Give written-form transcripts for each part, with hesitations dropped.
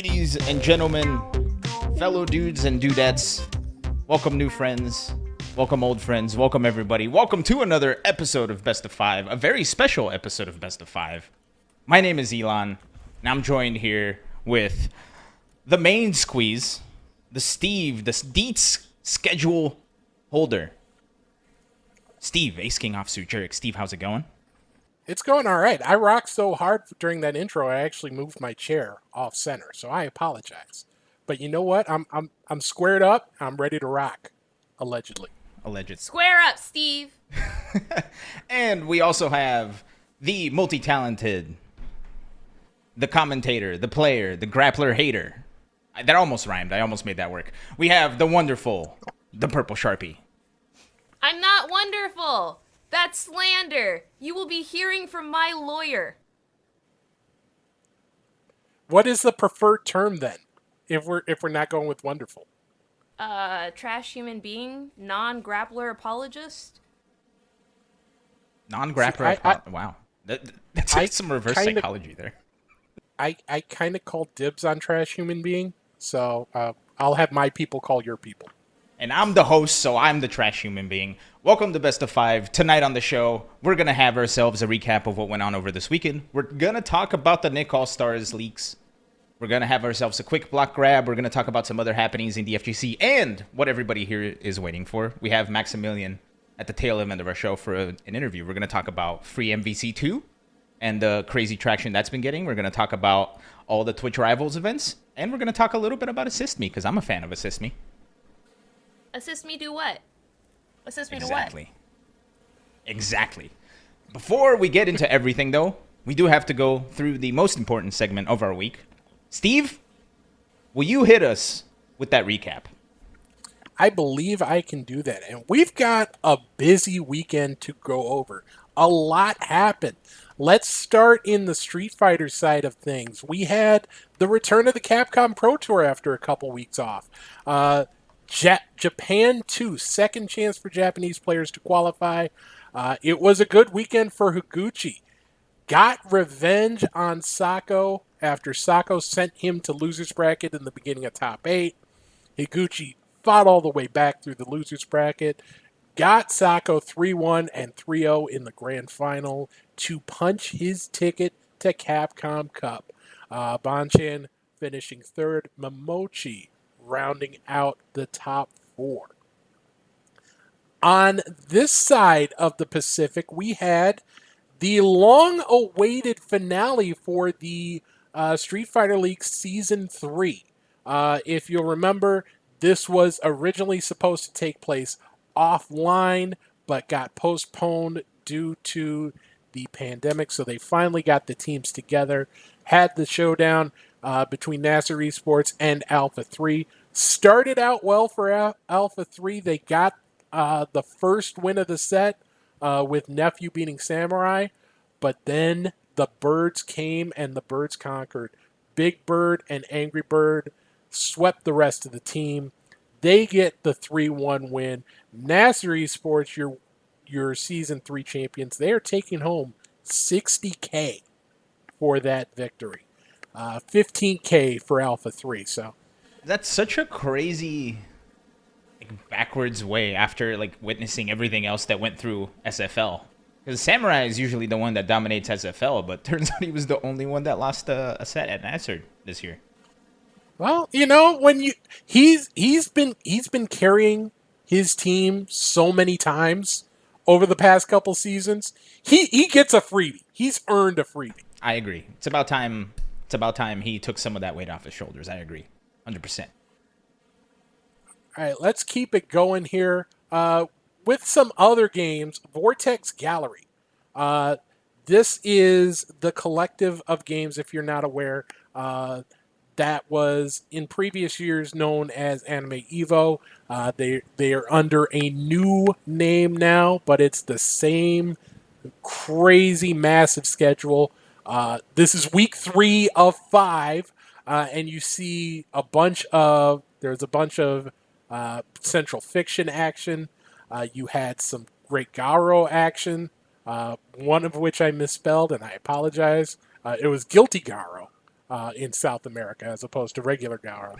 Ladies and gentlemen, fellow dudes and dudettes, welcome new friends, welcome old friends, welcome everybody. Welcome to another episode of Best of Five, a very special episode of Best of Five. My name is Elon, and I'm joined here with the main squeeze, the Steve, the Deets schedule holder. Steve, Ace King Officer Jerick. Steve, how's it going? It's going all right. I rocked so hard during that intro, I actually moved my chair off center, so I apologize. But you know what? I'm squared up. I'm ready to rock. Allegedly. Alleged. Square up, Steve. And we also have the multi-talented, the commentator, the player, the grappler hater. That almost rhymed. I almost made that work. We have the wonderful, the Purple Sharpie. I'm not wonderful. That's slander. You will be hearing from my lawyer. What is the preferred term then? If we're not going with wonderful. Trash human being, non-grappler apologist. Non-grappler. Wow. That's like some reverse psychology there. I kind of call dibs on trash human being, so I'll have my people call your people. And I'm the host, so I'm the trash human being. Welcome to Best of Five. Tonight on the show, we're going to have ourselves a recap of what went on over this weekend. We're going to talk about the Nick All Stars leaks. We're going to have ourselves a quick block grab. We're going to talk about some other happenings in the FGC and what everybody here is waiting for. We have Maximilian at the tail end of our show for an interview. We're going to talk about free MVC2 and the crazy traction that's been getting. We're going to talk about all the Twitch Rivals events. And we're going to talk a little bit about Assist Me, because I'm a fan of Assist Me. Assist me do what? Assist me Exactly. to what? Exactly. Before we get into everything, though, we do have to go through the most important segment of our week. Steve, will you hit us with that recap? I believe I can do that. And we've got a busy weekend to go over. A lot happened. Let's start in the Street Fighter side of things. We had the return of the Capcom Pro Tour after a couple weeks off. Japan 2, second chance for Japanese players to qualify. It was a good weekend for Higuchi. Got revenge on Sako after Sako sent him to loser's bracket in the beginning of top 8. Higuchi fought all the way back through the loser's bracket. Got Sako 3-1 and 3-0 in the grand final to punch his ticket to Capcom Cup. Bonchan finishing third. Momochi rounding out the top 4. On this side of the Pacific, we had the long-awaited finale for the Street Fighter League Season 3. If you'll remember, this was originally supposed to take place offline, but got postponed due to the pandemic, so they finally got the teams together, had the showdown between Nasser Esports and Alpha 3. Started out well for Alpha 3. They got the first win of the set with Nephew beating Samurai, but then the Birds came and the Birds conquered. Big Bird and Angry Bird swept the rest of the team. They get the 3-1 win. Nasser Esports, your Season 3 champions, they are taking home $60K for that victory. $15K for Alpha 3, so... That's such a crazy, backwards way after, witnessing everything else that went through SFL. Because Samurai is usually the one that dominates SFL, but turns out he was the only one that lost a set at Nasser this year. Well, he's been carrying his team so many times over the past couple seasons. He gets a freebie. He's earned a freebie. I agree. It's about time he took some of that weight off his shoulders. I agree. 100%. All right, let's keep it going here with some other games. Vortex Gallery. This is the collective of games, if you're not aware, that was in previous years known as Anime Evo. They are under a new name now, but it's the same crazy, massive schedule. This is week 3 of 5. And you see there's a bunch of Central Fiction action. You had some great Garo action, one of which I misspelled, and I apologize. It was Guilty Garo. in South America as opposed to regular Gauro.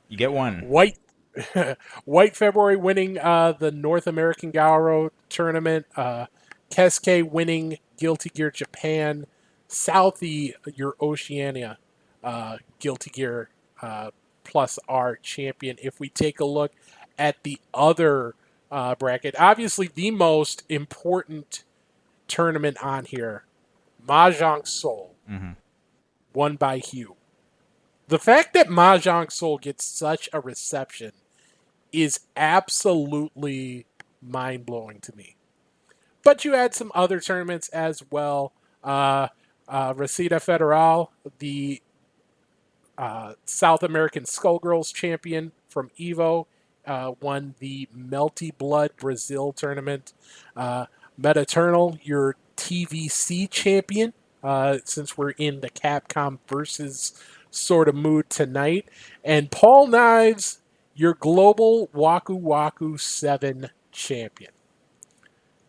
You get one. White White February winning the North American Gauro tournament. Kesuke winning Guilty Gear Japan. Southie, your Oceania Guilty Gear Plus R champion. If we take a look at the other bracket, obviously the most important tournament on here, Mahjong Seoul, won by Hugh. The fact that Mahjong Seoul gets such a reception is absolutely mind-blowing to me. But you had some other tournaments as well. Recita Federal, the South American Skullgirls champion from EVO, won the Melty Blood Brazil tournament. Metaternal, your TVC champion, since we're in the Capcom versus sort of mood tonight. And Paul Knives, your global Waku Waku 7 champion.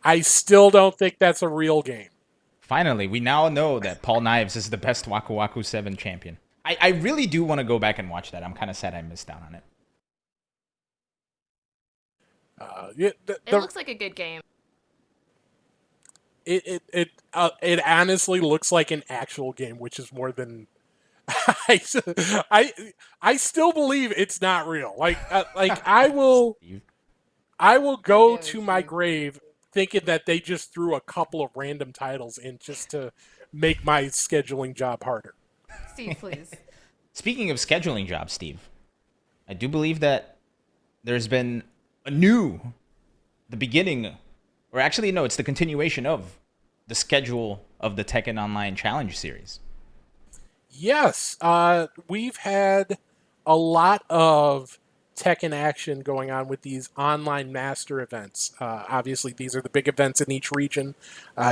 I still don't think that's a real game. Finally, we now know that Paul Knives is the best Waku Waku 7 champion. I really do want to go back and watch that. I'm kind of sad I missed out on it. It looks like a good game. It honestly looks like an actual game, which is more than I still believe it's not real. Like I will go to my grave thinking that they just threw a couple of random titles in just to make my scheduling job harder. Steve, please. Speaking of scheduling jobs, Steve, I do believe that there's been the beginning, or actually no, it's the continuation of the schedule of the Tekken Online Challenge series. Yes, we've had a lot of Tekken action going on with these online master events. Obviously, these are the big events in each region.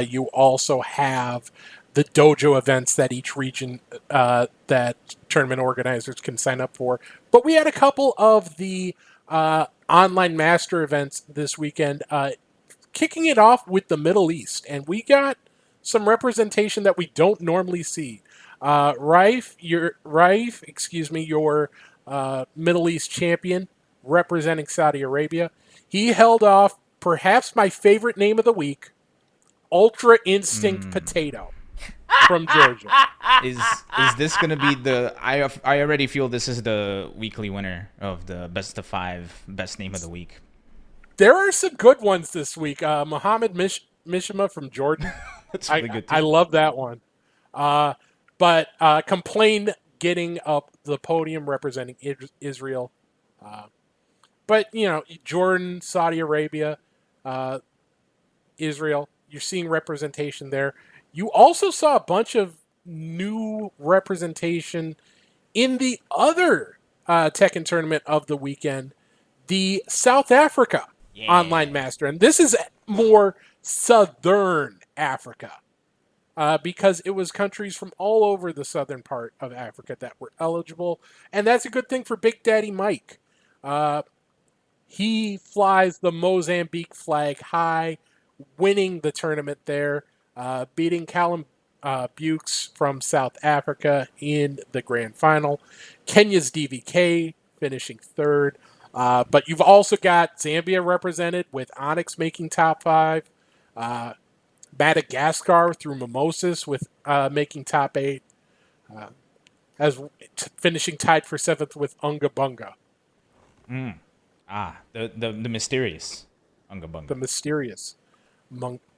You also have the dojo events that each region, that tournament organizers can sign up for. But we had a couple of the online master events this weekend, kicking it off with the Middle East. And we got some representation that we don't normally see. Raif, your Middle East champion, representing Saudi Arabia. He held off perhaps my favorite name of the week, Ultra Instinct Potato from Georgia. Is this going to be the... I already feel this is the weekly winner of the best of 5 best name of the week. There are some good ones this week. Mohammed Mishima from Jordan. That's really good too. I love that one. But Complain getting up the podium representing Israel. But, Jordan, Saudi Arabia, Israel, you're seeing representation there. You also saw a bunch of new representation in the other Tekken tournament of the weekend, the South Africa Online Master. And this is more Southern Africa. Because it was countries from all over the southern part of Africa that were eligible. And that's a good thing for Big Daddy Mike. He flies the Mozambique flag high, winning the tournament there, beating Callum Bukes from South Africa in the grand final. Kenya's DVK finishing third. But you've also got Zambia represented with Onyx making top 5. Madagascar through Mimosas with making top 8, as finishing tied for 7th with Unga Bunga. The mysterious Unga Bunga. The mysterious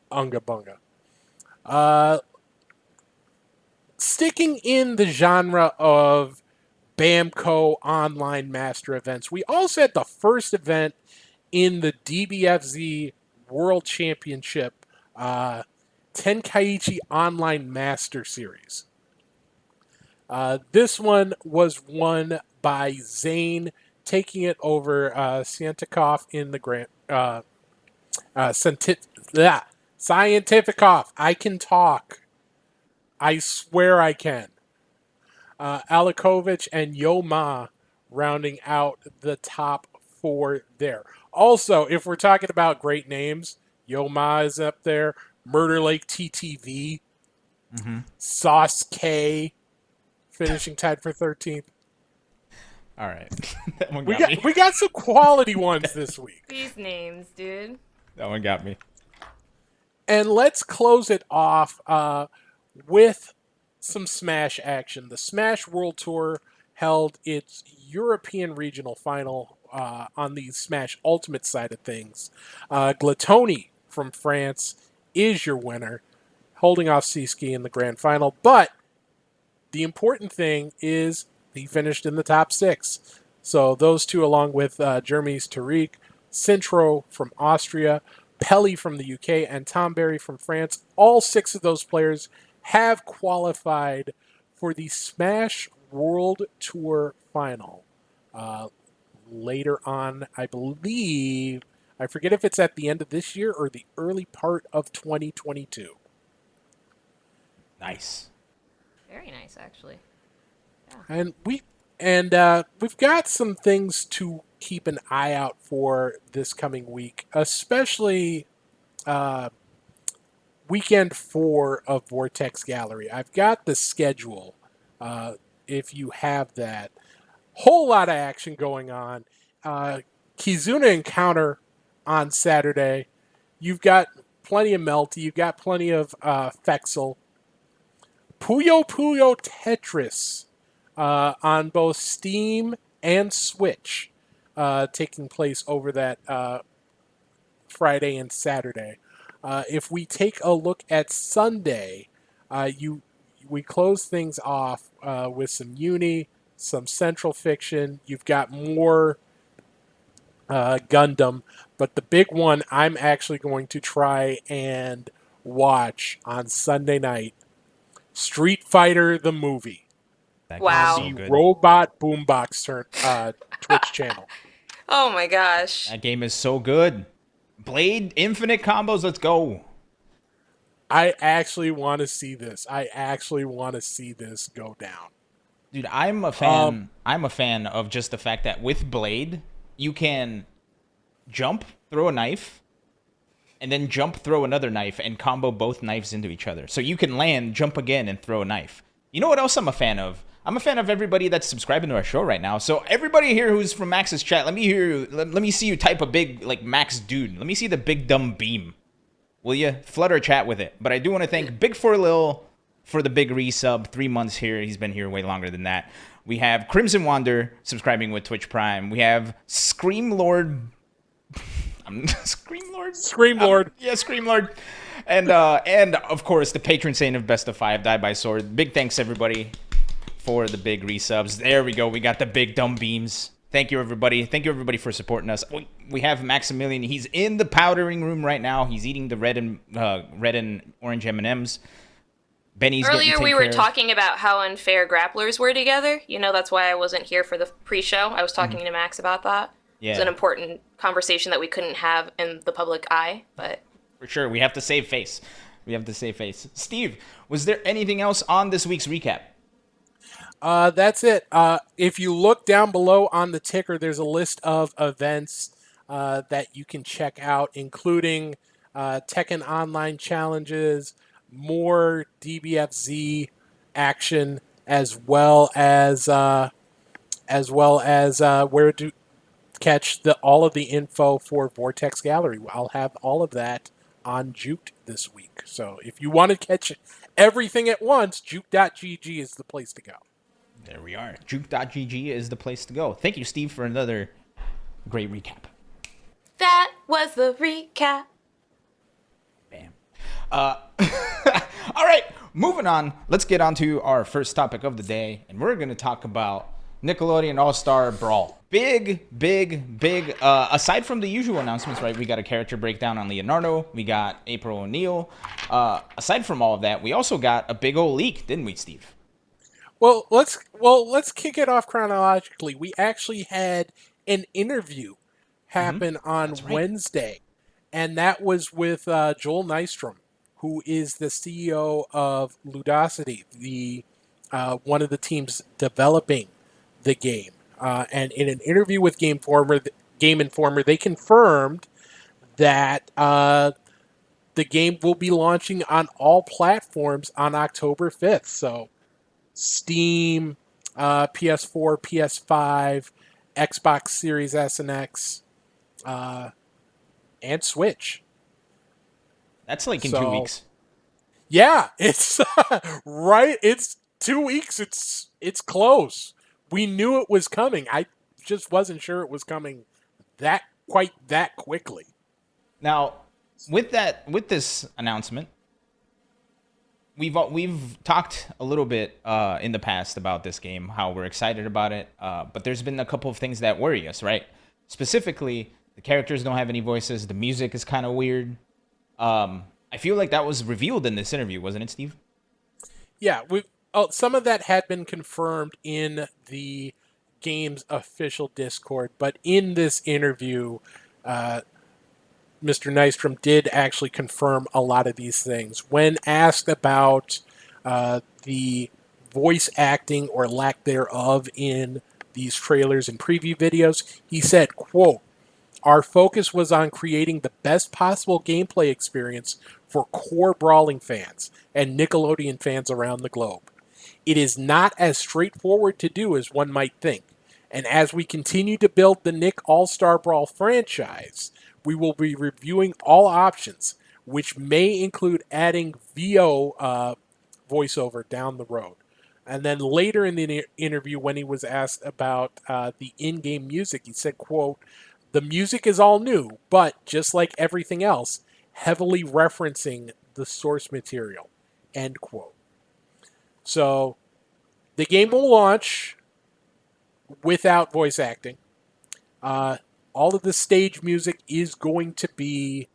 Unga Bunga. Sticking in the genre of Bamco online master events, we also had the first event in the DBFZ World Championship Tenkaichi Online Master Series. This one was won by Zane, taking it over Scientificoff in the grand. Scientificoff. I can talk. I swear I can. Alakovic and Yoma rounding out the top 4 there. Also, if we're talking about great names, Yoma is up there. Murder Lake TTV. Sauce K finishing tied for 13th. All right. That one We got me. got we got some quality ones this week. These names, dude. That one got me. And let's close it off with some Smash action. The Smash World Tour held its European regional final on the Smash Ultimate side of things. Glatoni from France is your winner, holding off Siski in the grand final. But the important thing is he finished in the top 6. So those two, along with Germany's Tariq, Centro from Austria, Pelly from the UK, and Tom Berry from France, all 6 of those players have qualified for the Smash World Tour final. Later on, I believe, I forget if it's at the end of this year or the early part of 2022. Nice. Very nice, actually. And we've got some things to keep an eye out for this coming week, especially weekend 4 of Vortex Gallery. I've got the schedule, if you have that. Whole lot of action going on. Kizuna Encounter on Saturday. You've got plenty of Melty. You've got plenty of Fexel. Puyo Puyo Tetris on both Steam and Switch, taking place over that Friday and Saturday. If we take a look at Sunday, we close things off with some Uni, some Central Fiction. You've got more Gundam, but the big one I'm actually going to try and watch on Sunday night, Street Fighter the movie. That Wow. game's so good. Robot Boombox Twitch channel. Oh my gosh. That game is so good. Blade Infinite combos. Let's go. I actually want to see this. I actually want to see this go down. Dude, I'm a fan. I'm a fan of just the fact that with Blade, you can jump, throw a knife, and then jump, throw another knife, and combo both knives into each other. So you can land, jump again, and throw a knife. You know what else I'm a fan of? I'm a fan of everybody that's subscribing to our show right now. So everybody here who's from Max's chat, let me hear you. Let me see you type a big, like, Max Dude. Let me see the big dumb beam. Will you? Flood our chat with it. But I do want to thank Big For Lil for the big resub. 3 months here. He's been here way longer than that. We have Crimson Wander subscribing with Twitch Prime. We have Scream Lord. Scream Lord? Scream Lord. Yeah, Scream Lord. And of course, the patron saint of Best of 5, Die by Sword. Big thanks, everybody, for the big resubs. There we go. We got the big dumb beams. Thank you, everybody. Thank you, everybody, for supporting us. We have Maximilian. He's in the powdering room right now. He's eating the red and orange M&Ms. Benny's Earlier we were talking about how unfair grapplers were together. You know, that's why I wasn't here for the pre-show. I was talking to Max about that. Yeah. It's an important conversation that we couldn't have in the public eye, but... For sure. We have to save face. Steve, was there anything else on this week's recap? That's it. If you look down below on the ticker, there's a list of events that you can check out, including Tekken Online challenges, more DBFZ action, as well as where to catch all of the info for Vortex Gallery. I'll have all of that on Juked this week. So if you want to catch everything at once, juke.gg is the place to go. There we are. Juke.gg is the place to go. Thank you, Steve, for another great recap. That was the recap. Bam. All right, moving on. Let's get on to our first topic of the day, and we're going to talk about Nickelodeon All Star Brawl. Big. Aside from the usual announcements, right? We got a character breakdown on Leonardo. We got April O'Neil. Aside from all of that, we also got a big old leak, didn't we, Steve? Well, let's kick it off chronologically. We actually had an interview happen on Wednesday, and that was with Joel Nystrom, who is the CEO of Ludosity, the one of the teams developing the game. And in an interview with Game Informer, they confirmed that the game will be launching on all platforms on October 5th. So Steam, PS4, PS5, Xbox Series S and X, and Switch. That's like in 2 weeks. Yeah, it's right. It's 2 weeks. It's close. We knew it was coming. I just wasn't sure it was coming that quickly. Now, with this announcement, we've talked a little bit in the past about this game, how we're excited about it, but there's been a couple of things that worry us, right? Specifically, the characters don't have any voices. The music is kind of weird. I feel like that was revealed in this interview, wasn't it, Steve? Yeah, some of that had been confirmed in the game's official Discord, but in this interview, Mr. Nystrom did actually confirm a lot of these things. When asked about the voice acting or lack thereof in these trailers and preview videos, he said, quote, "Our focus was on creating the best possible gameplay experience for core brawling fans and Nickelodeon fans around the globe. It is not as straightforward to do as one might think, and as we continue to build the Nick All Star Brawl franchise, we will be reviewing all options, which may include adding VO voiceover down the road." And then later in the interview, when he was asked about the in-game music, he said, quote, "The music is all new, but just like everything else, heavily referencing the source material," end quote. So the game will launch without voice acting. All of the stage music is going to be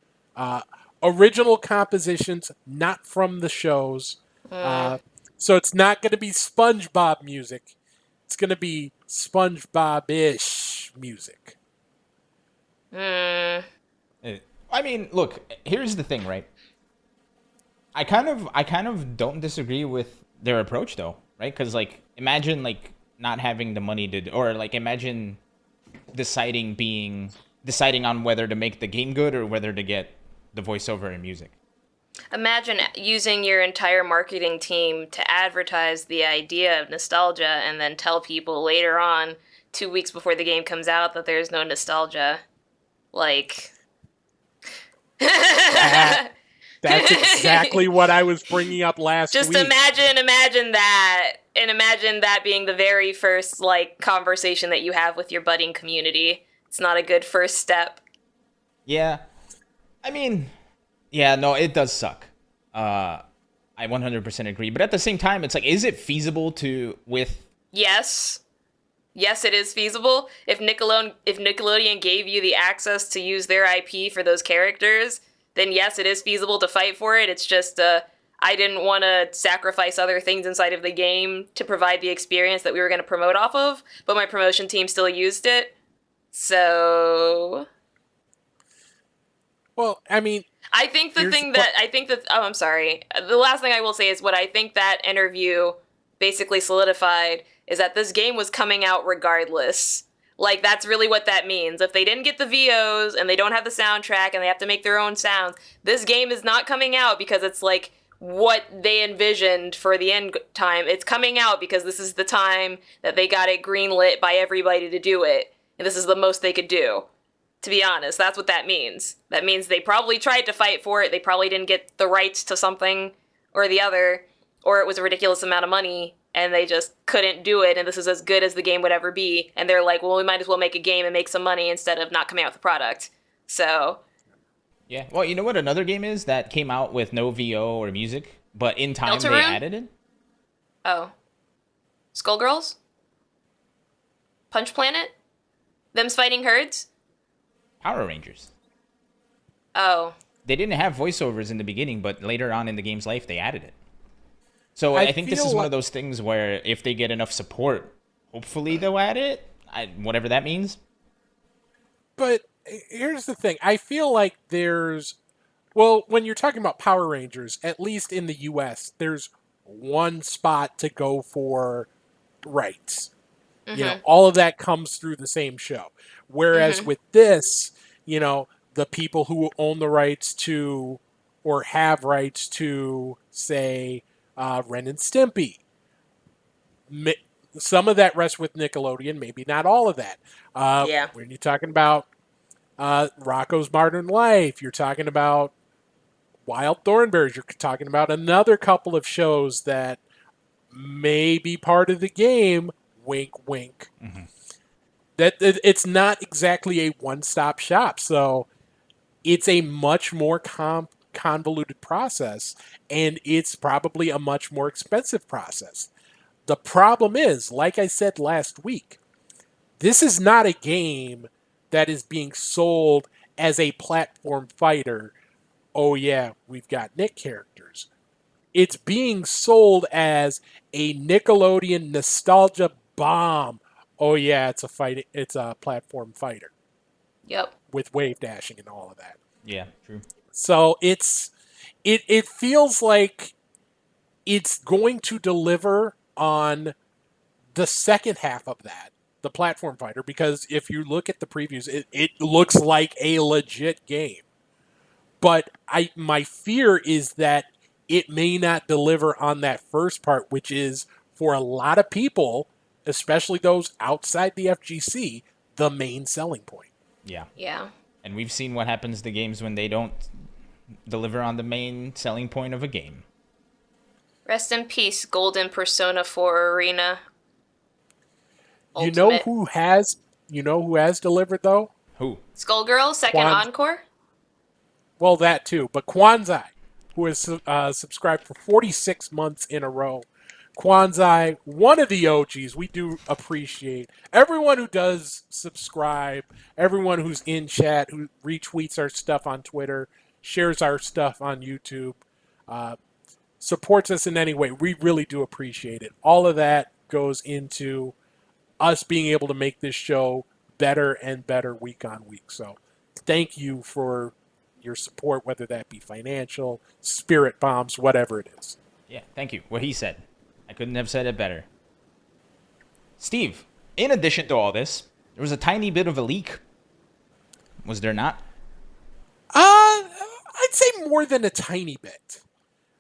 original compositions, not from the shows. So it's not going to be SpongeBob music. It's going to be SpongeBob-ish music. I mean, look, here's the thing, right? I kind of don't disagree with their approach, though, right? Because, like, imagine, like, not having the money to, or, like, imagine deciding on whether to make the game good or whether to get the voiceover and music. Imagine using your entire marketing team to advertise the idea of nostalgia and then tell people later on, 2 weeks before the game comes out, that there's no nostalgia. Like... That's exactly what I was bringing up last week. Just imagine that, and imagine that being the very first, like, conversation that you have with your budding community. It's not a good first step. Yeah. I mean... Yeah, no, it does suck. I 100% agree. But at the same time, it's like, is it feasible with... Yes. Yes, it is feasible. If Nickelodeon gave you the access to use their IP for those characters, then yes, it is feasible to fight for it. It's just, I didn't want to sacrifice other things inside of the game to provide the experience that we were going to promote off of, but my promotion team still used it. So... Well, I mean... I'm sorry. The last thing I will say is what I think that interview basically solidified is that this game was coming out regardless. Like, that's really what that means. If they didn't get the VOs and they don't have the soundtrack and they have to make their own sounds, this game is not coming out because it's like what they envisioned for the end time. It's coming out because this is the time that they got it greenlit by everybody to do it. And this is the most they could do. To be honest, that's what that means. That means they probably tried to fight for it. They probably didn't get the rights to something or the other, or it was a ridiculous amount of money, and they just couldn't do it, and this is as good as the game would ever be. And they're like, well, we might as well make a game and make some money instead of not coming out with a product. So... Yeah. Well, you know what another game is that came out with no VO or music, but in time Delta they Rune? added it? Oh. Skullgirls? Punch Planet? Them's fighting herds? Power Rangers. Oh. They didn't have voiceovers in the beginning, but later on in the game's life, they added it. So I think this is one of those things where if they get enough support, hopefully they'll add it, whatever that means. But here's the thing. I feel like when you're talking about Power Rangers, at least in the US, there's one spot to go for rights. Mm-hmm. You know, all of that comes through the same show. Whereas with this, you know, the people who own the rights to or have rights to, say, Ren and Stimpy. Some of that rests with Nickelodeon, maybe not all of that. Yeah. When you're talking about Rocco's Modern Life, you're talking about Wild Thornberrys, you're talking about another couple of shows that may be part of the game, wink, wink. Mm-hmm. That it's not exactly a one-stop shop, so it's a much more convoluted process, and it's probably a much more expensive process. The problem is, like I said last week, this is not a game that is being sold as a platform fighter. Oh yeah, we've got Nick characters. It's being sold as a Nickelodeon nostalgia bomb. Oh yeah, it's a platform fighter. Yep. With wave dashing and all of that. Yeah, true. So it feels like it's going to deliver on the second half of that, the platform fighter, because if you look at the previews, it looks like a legit game. But my fear is that it may not deliver on that first part, which is, for a lot of people, especially those outside the FGC, the main selling point. Yeah. Yeah. And we've seen what happens to games when they don't deliver on the main selling point of a game. Rest in peace, Golden Persona 4 Arena. You know who has delivered though? Who? Skullgirl, second encore? Well, that too. But Kwanzai, who has subscribed for 46 months in a row. Kwanzai, one of the OGs, we do appreciate. Everyone who does subscribe, everyone who's in chat, who retweets our stuff on Twitter, shares our stuff on YouTube, supports us in any way. We really do appreciate it. All of that goes into us being able to make this show better and better week on week. So thank you for your support, whether that be financial, spirit bombs, whatever it is. Yeah, thank you. What he said. I couldn't have said it better. Steve, in addition to all this, there was a tiny bit of a leak. Was there not? I'd say more than a tiny bit.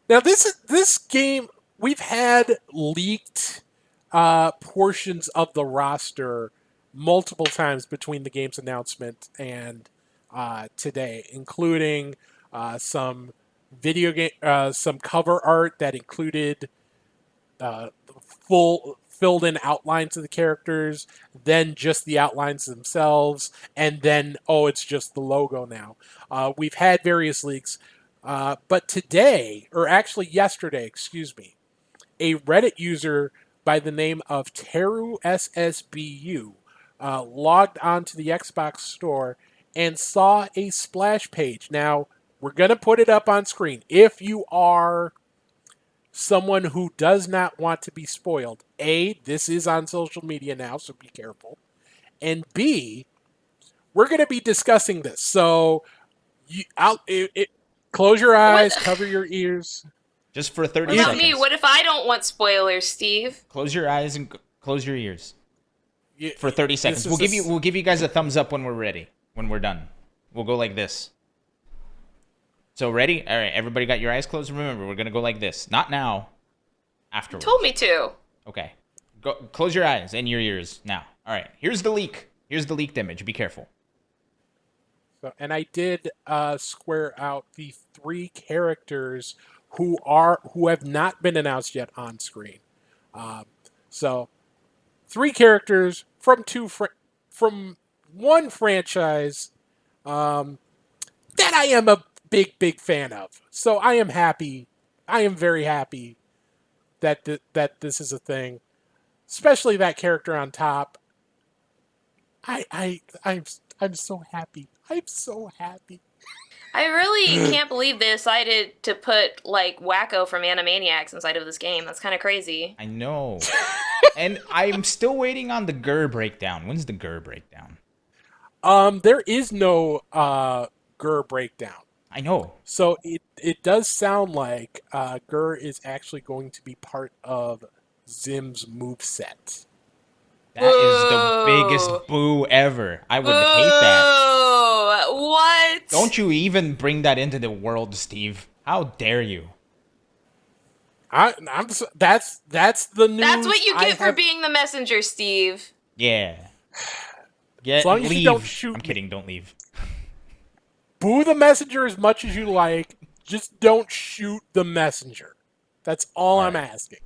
Now, this game, we've had leaked portions of the roster multiple times between the game's announcement and today, including some video game, some cover art that included full filled in outlines of the characters, then just the outlines themselves, and then it's just the logo now. We've had various leaks, but today, or actually yesterday, excuse me, a Reddit user by the name of Teru SSBU logged onto the Xbox store and saw a splash page. Now, we're going to put it up on screen. If you are someone who does not want to be spoiled, A, this is on social media now, so be careful. And B, we're going to be discussing this. So, close your eyes, cover your ears. Just for 30 seconds. What about seconds. me? What if I don't want spoilers, Steve? Close your eyes and close your ears. For 30 seconds. We'll give you guys a thumbs up when we're ready. When we're done. We'll go like this. So ready? All right, everybody got your eyes closed? Remember, we're going to go like this. Not now. Afterwards. You told me to. Okay. Go close your eyes and your ears now. All right. Here's the leak. Here's the leaked image. Be careful. So, and I did square out the 3 characters who have not been announced yet on screen. So 3 characters from from one franchise that I am a big fan of. So I am happy. I am very happy that this is a thing, especially that character on top. I'm so happy. I'm so happy. I really can't believe they decided to put, like, Wacko from Animaniacs inside of this game. That's kind of crazy. I know. And I'm still waiting on the GUR breakdown. When's the GUR breakdown? There is no GUR breakdown. I know. So it does sound like GUR is actually going to be part of Zim's moveset. That is the biggest boo ever. I would hate that. What? Don't you even bring that into the world, Steve. How dare you? That's the news. That's what you get for being the messenger, Steve. Yeah. As long as you don't shoot I'm kidding, don't leave. Boo the messenger as much as you like. Just don't shoot the messenger. That's all I'm asking.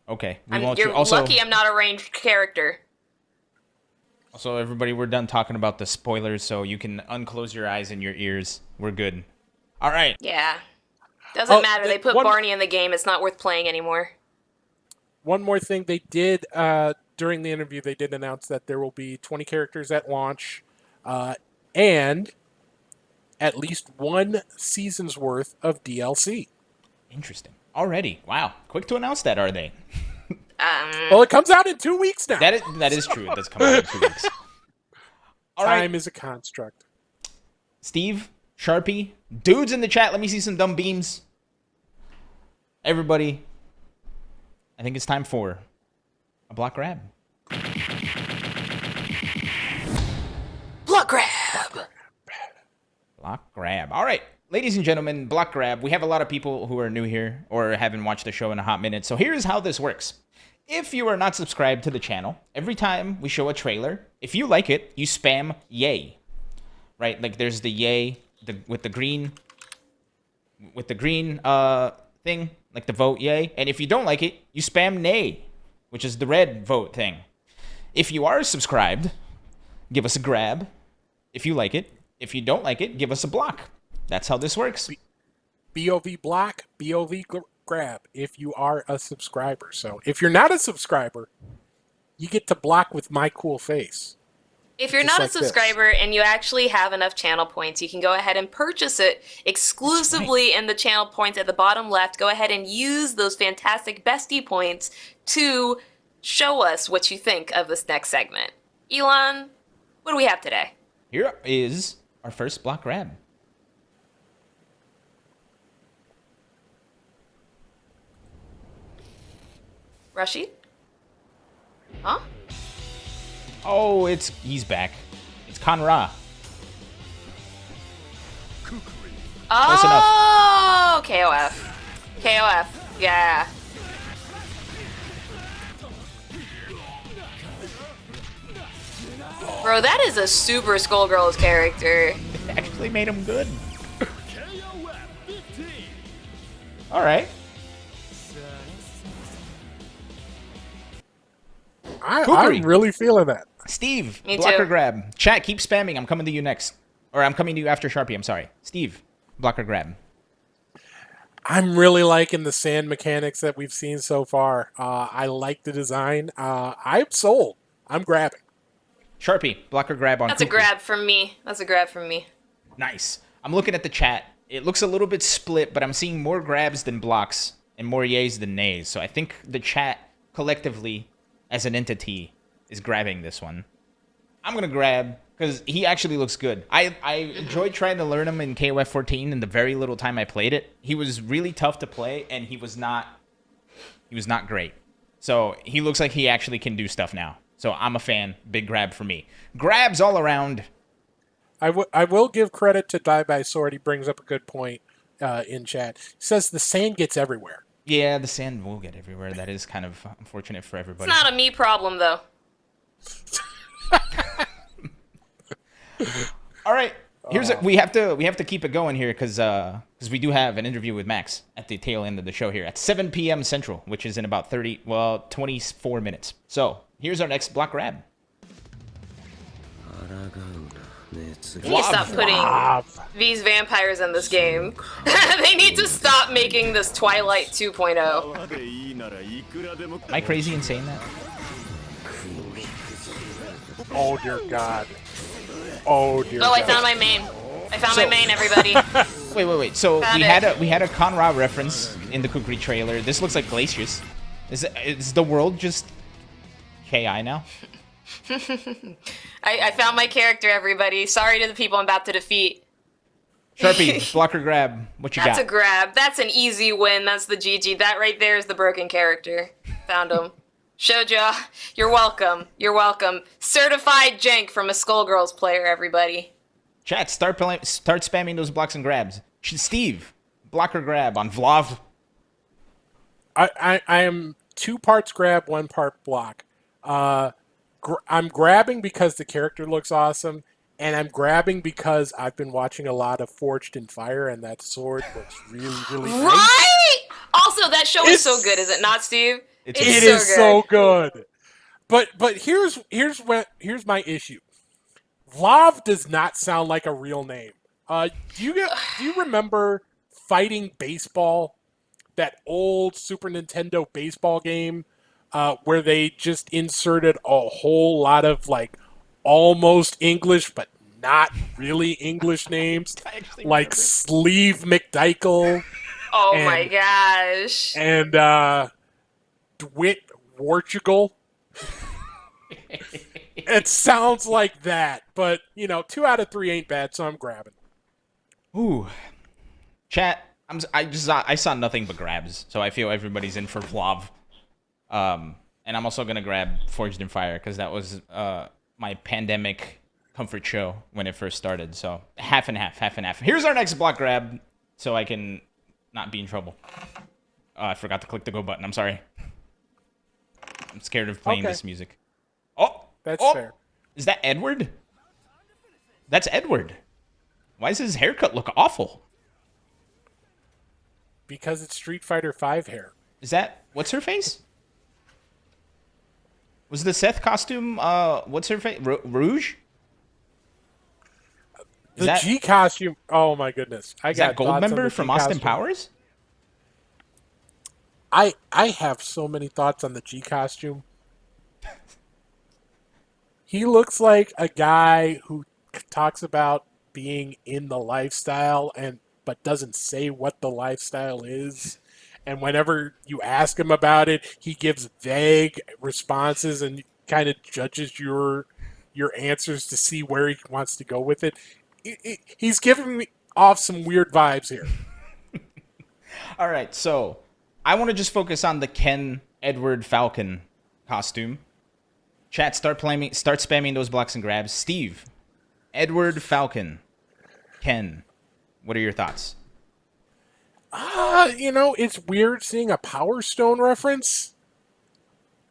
Okay. You're lucky I'm not a ranged character. Also, everybody, we're done talking about the spoilers, so you can unclose your eyes and your ears. We're good. All right. Yeah. Doesn't matter. They put Barney in the game. It's not worth playing anymore. One more thing they did during the interview, they did announce that there will be 20 characters at launch and at least one season's worth of DLC. Interesting. Already. Wow. Quick to announce that, are they? Well, it comes out in 2 weeks now. That is true. It does come out in 2 weeks. All right. Time is a construct. Steve, Sharpie, dudes in the chat. Let me see some dumb beams. Everybody, I think it's time for a block grab. Block grab. Block grab. All right. Ladies and gentlemen, block grab. We have a lot of people who are new here or haven't watched the show in a hot minute. So here's how this works. If you are not subscribed to the channel, every time we show a trailer, if you like it, you spam yay. Right? Like there's the yay with the green thing, like the vote yay. And if you don't like it, you spam nay, which is the red vote thing. If you are subscribed, give us a grab if you like it. If you don't like it, give us a block. That's how this works. BOV block, BOV grab if you are a subscriber. So if you're not a subscriber, you get to block with my cool face. If you're Just not like a subscriber and you actually have enough channel points, you can go ahead and purchase it exclusively in the channel points at the bottom left. Go ahead and use those fantastic bestie points to show us what you think of this next segment. Elon, what do we have today? Here is our first block grab. Rashid? Huh? Oh, he's back. It's Conra. Close enough. Oh, KOF. KOF, yeah. Bro, that is a super Skullgirls character. It actually made him good. All right. I'm really feeling that. Steve, Me blocker too. grab. Chat, keep spamming. I'm coming to you next. Or I'm coming to you after Sharpie. I'm sorry. Steve, blocker grab. I'm really liking the sand mechanics that we've seen so far. I like the design. I'm sold. I'm grabbing. Sharpie, blocker grab on That's a Kukri. grab from me. That's a grab from me. Nice. I'm looking at the chat. It looks a little bit split, but I'm seeing more grabs than blocks and more yays than nays. So I think the chat collectively, as an entity, is grabbing this one. I'm going to grab because he actually looks good. I enjoyed trying to learn him in KOF 14 in the very little time I played it. He was really tough to play, and he was not great. So he looks like he actually can do stuff now. So I'm a fan. Big grab for me. Grabs all around. I will give credit to Die by Sword. He brings up a good point in chat. He says the sand gets everywhere. Yeah, the sand will get everywhere. That is kind of unfortunate for everybody. It's not a me problem, though. All right. We have to keep it going here because we do have an interview with Max at the tail end of the show here at 7 p.m. Central, which is in about 24 minutes. So here's our next block grab. They need to stop putting these vampires in this game. They need to stop making this Twilight 2.0. Am I crazy in saying that? Oh, dear God. Oh, dear God. Oh, I found my main. I found my main, everybody. Wait. So Found we had a Conra reference in the Kukri trailer. This looks like Glacius. Is the world just KI now? I found my character, everybody. Sorry to the people I'm about to defeat. Sharpie, blocker grab. What you That's got? a grab. That's an easy win. That's the GG. That right there is the broken character. Found him. Shoujo, you're welcome. You're welcome. Certified jank from a Skullgirls player, everybody. Chat, start spamming those blocks and grabs. Steve, block or grab on Vlov. I am 2 parts grab, 1 part block. I'm grabbing because the character looks awesome, and I'm grabbing because I've been watching a lot of Forged in Fire, and that sword looks really, really nice. Right? Also, that show is so good, is it not, Steve? It is so good. But here's my issue. Vlov does not sound like a real name. Do you remember Fighting Baseball, that old Super Nintendo baseball game, where they just inserted a whole lot of like almost English but not really English names, like Sleeve McDykel. Oh my gosh! And Dwight Portugal. It sounds like that, but 2 out of 3 ain't bad, so I'm grabbing. Ooh, chat. I saw nothing but grabs, so I feel everybody's in for Vlov. And I'm also gonna grab Forged in Fire because that was my pandemic comfort show when it first started. So half and half. Here's our next block grab, so I can not be in trouble. I forgot to click the go button. I'm sorry. I'm scared of playing this music. That's fair. Is that Edward? That's Edward. Why does his haircut look awful? Because it's Street Fighter V hair. Is that what's her face? Was the Seth costume? What's her face? Rouge. The G costume. Oh my goodness! Is that Goldmember from Austin Powers? I have so many thoughts on the G costume. He looks like a guy who talks about being in the lifestyle but doesn't say what the lifestyle is. And whenever you ask him about it, he gives vague responses and kind of judges your answers to see where he wants to go with it. He's giving me off some weird vibes here. All right, so I want to just focus on the Ken Edward Falcon costume. Chat, start spamming those blocks and grabs. Steve, Edward Falcon, Ken, what are your thoughts? It's weird seeing a Power Stone reference.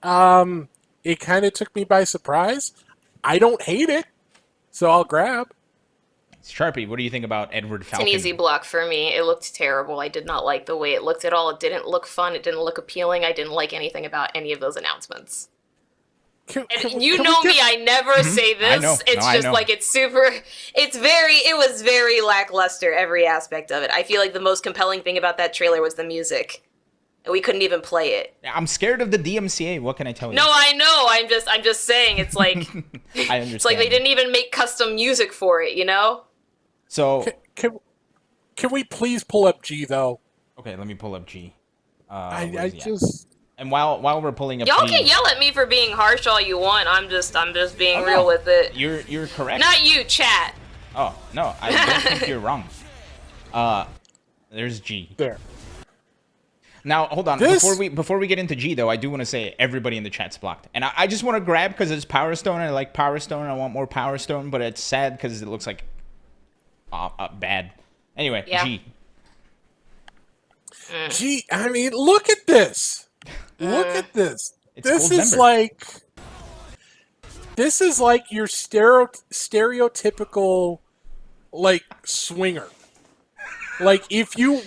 It kind of took me by surprise. I don't hate it, so I'll grab. Sharpie, what do you think about Edward Falcon? It's an easy block for me. It looked terrible. I did not like the way it looked at all. It didn't look fun. It didn't look appealing. I didn't like anything about any of those announcements. You know me, I never say this. It's just like it was very lackluster, every aspect of it. I feel like the most compelling thing about that trailer was the music. And we couldn't even play it. I'm scared of the DMCA, what can I tell you? No, I know, I'm just saying, it's like I understand. It's like they didn't even make custom music for it, So can we please pull up G though? Okay, let me pull up G. And while we're pulling up, y'all can yell at me for being harsh all you want. I'm just being real with it. You're correct. Not you, chat. Oh no, I don't think you're wrong. There's G. There. Now hold on. Before we get into G though, I do want to say everybody in the chat's blocked, and I just want to grab because it's Power Stone. And I like Power Stone. And I want more Power Stone, but it's sad because it looks like bad. Anyway, yeah. G. G. I mean, look at this. Look at this. This is like your stereotypical like swinger. Like if you're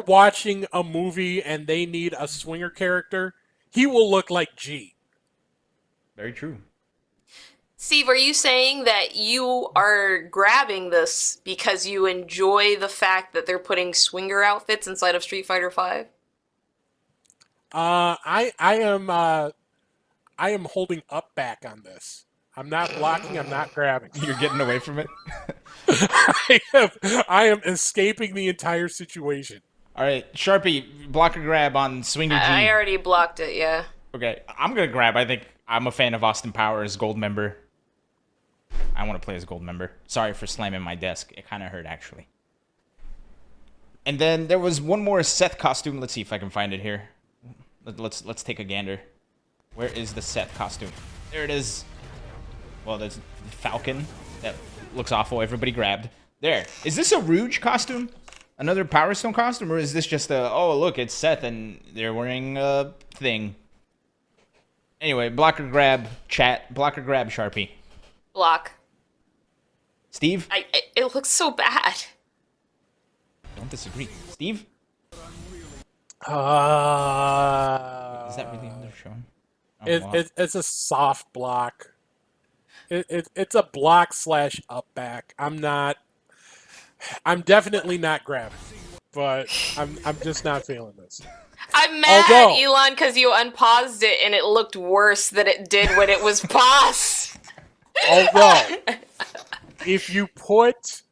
watching a movie and they need a swinger character, he will look like G. Very true. Steve, are you saying that you are grabbing this because you enjoy the fact that they're putting swinger outfits inside of Street Fighter V? I am holding up back on this. I'm not blocking. I'm not grabbing. You're getting away from it. I am escaping the entire situation. All right, Sharpie, block or grab on Swinger G. I already blocked it. Yeah. Okay, I'm gonna grab. I think I'm a fan of Austin Powers Gold Member. I want to play as Gold Member. Sorry for slamming my desk. It kind of hurt actually. And then there was one more Seth costume. Let's see if I can find it here. Let's take a gander. Where is the Seth costume? There it is. Well, there's Falcon. That looks awful. Everybody grabbed. There. Is this a Rouge costume? Another Power Stone costume? Or is this just a, oh, look, it's Seth and they're wearing a thing? Anyway, block or grab, chat. Block or grab, Sharpie. Block. Steve? It looks so bad. Don't disagree. Steve? Is that really under shown? Oh, wow. It's a soft block. It's a block / up back. I'm definitely not grabbing, but I'm just not feeling this. I'm mad at Elon because you unpaused it and it looked worse than it did when it was paused. Although, if you put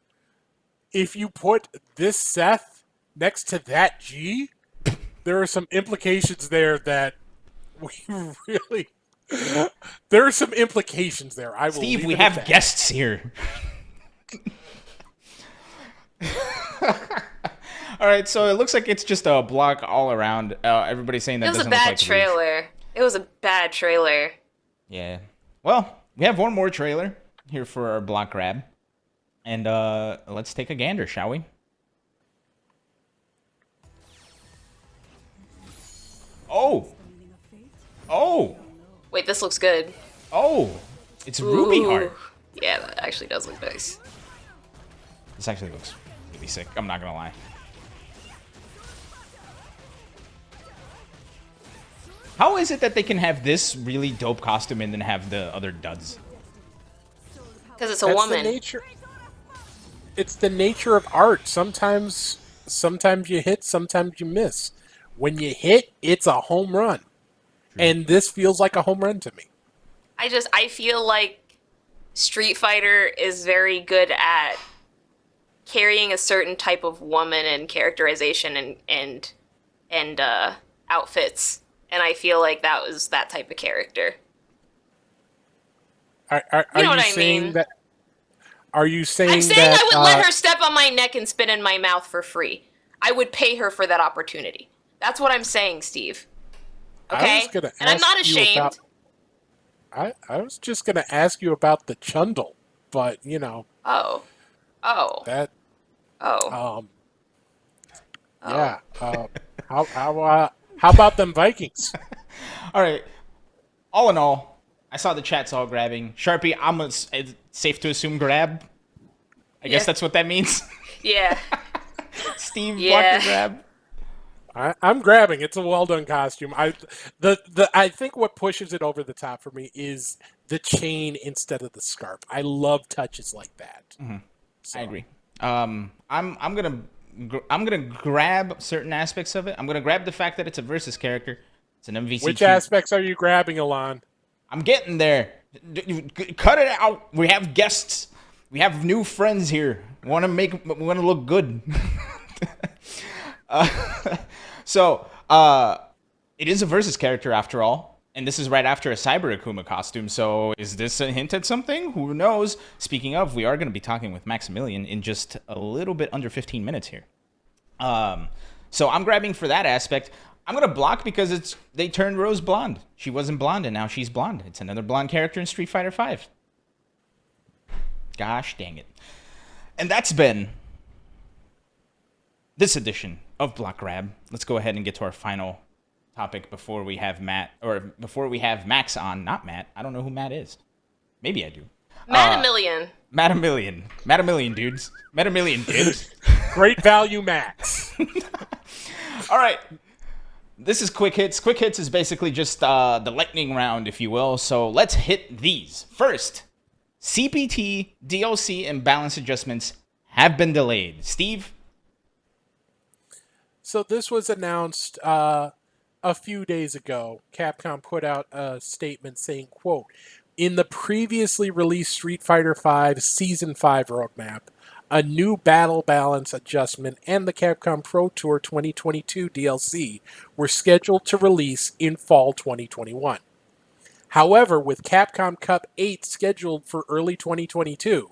this Seth next to that G, there are some implications there that we really. There are some implications there. I will. Steve, we have guests here. All right, so it looks like it's just a block all around. Everybody's saying that it was doesn't a look bad like trailer. It was a bad trailer. Yeah. Well, we have one more trailer here for our block grab, and let's take a gander, shall we? Oh. Oh. Wait, this looks good. Oh. It's Ruby Heart. Yeah, that actually does look nice. This actually looks really sick. I'm not gonna lie. How is it that they can have this really dope costume and then have the other duds? Because it's a woman. It's the nature of art. Sometimes you hit, sometimes you miss. When you hit, it's a home run. True. And this feels like a home run to me. I feel like Street Fighter is very good at carrying a certain type of woman and characterization and outfits. And I feel like that was that type of character. Are you know what I mean? That, are you saying I'm saying that, I would let her step on my neck and spit in my mouth for free. I would pay her for that opportunity. That's what I'm saying, Steve. Okay? And I'm not ashamed. I was just going to ask you about the Chundle, but, you know. Oh. That. Oh. Yeah. How about them Vikings? All right. All in all, I saw the chat's all grabbing. Sharpie, it's safe to assume grab. I guess that's what that means. Yeah. Steve, block the grab. I'm grabbing. It's a well done costume. I think what pushes it over the top for me is the chain instead of the scarf. I love touches like that. Mm-hmm. So. I agree. I'm gonna grab certain aspects of it. I'm gonna grab the fact that it's a versus character. It's an MVC. Which aspects are you grabbing, Alon? I'm getting there. Cut it out. We have guests. We have new friends here. We want to look good. So it is a versus character after all, and this is right after a Cyber Akuma costume. So is this a hint at something? Who knows? Speaking of, we are going to be talking with Maximilian in just a little bit under 15 minutes here. So I'm grabbing for that aspect. I'm going to block because they turned Rose blonde. She wasn't blonde, and now she's blonde. It's another blonde character in Street Fighter V. Gosh dang it. And that's been this edition of Block Grab. Let's go ahead and get to our final topic before we have Max on. Not Matt. I don't know who Matt is. Maybe I do. Maximilian. Maximilian dudes. Maximilian dudes. Great value, Max. All right. This is Quick Hits. Quick Hits is basically just the lightning round, if you will. So let's hit these. First, CPT, DLC, and balance adjustments have been delayed. Steve? So this was announced a few days ago. Capcom put out a statement saying, quote, in the previously released Street Fighter V Season 5 roadmap, a new battle balance adjustment and the Capcom Pro Tour 2022 DLC were scheduled to release in fall 2021. However, with Capcom Cup 8 scheduled for early 2022,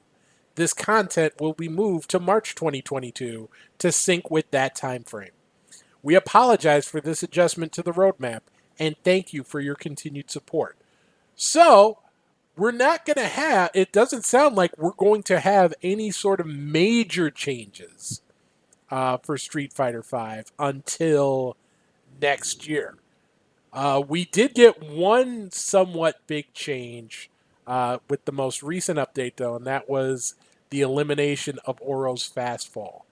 this content will be moved to March 2022 to sync with that time frame. We apologize for this adjustment to the roadmap and thank you for your continued support. So, we're not going to have, it doesn't sound like we're going to have any sort of major changes for Street Fighter V until next year. We did get one somewhat big change with the most recent update, though, and that was the elimination of Oro's fast fall.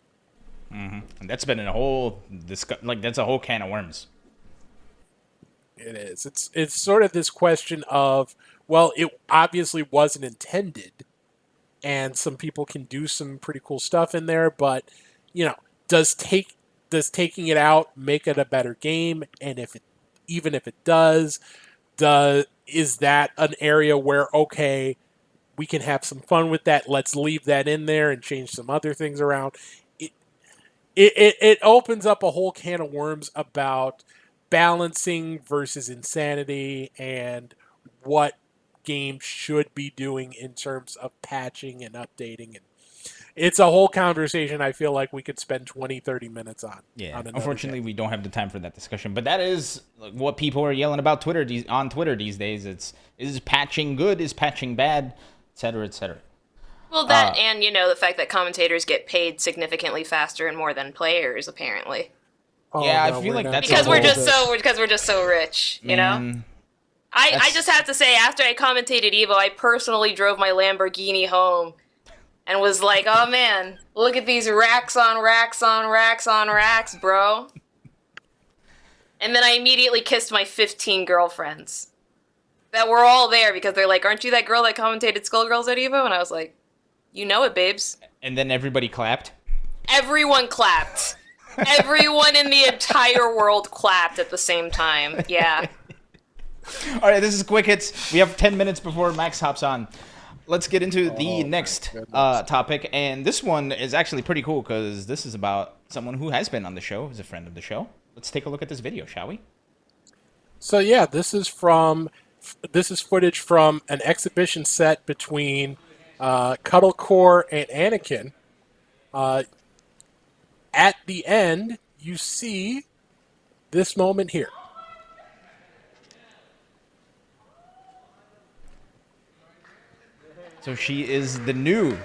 And that's been a whole that's a whole can of worms. It is. It's sort of this question of, well, it obviously wasn't intended, and some people can do some pretty cool stuff in there, but does taking it out make it a better game? And even if it does, is that an area where, okay, we can have some fun with that? Let's leave that in there and change some other things around. It opens up a whole can of worms about balancing versus insanity and what games should be doing in terms of patching and updating. And it's a whole conversation I feel like we could spend 20, 30 minutes on. Yeah, on unfortunately, we don't have the time for that discussion. But that is what people are yelling about on Twitter these days. Is patching good? Is patching bad? Et cetera, et cetera. Well, that and, the fact that commentators get paid significantly faster and more than players, apparently. Oh, yeah, no, I feel like that's because we're just so rich, you know? I just have to say, after I commentated EVO, I personally drove my Lamborghini home and was like, oh man, look at these racks on racks on racks on racks, bro. And then I immediately kissed my 15 girlfriends that were all there because they're like, aren't you that girl that commentated Skullgirls at EVO? And I was like, you know it, babes. And then everybody clapped? Everyone clapped. Everyone in the entire world clapped at the same time. Yeah. All right, this is Quick Hits. We have 10 minutes before Max hops on. Let's get into the next topic. And this one is actually pretty cool because this is about someone who has been on the show, is a friend of the show. Let's take a look at this video, shall we? So yeah, this is footage from an exhibition set between Cuddlecore and Anakin. At the end, you see this moment here. So she is the new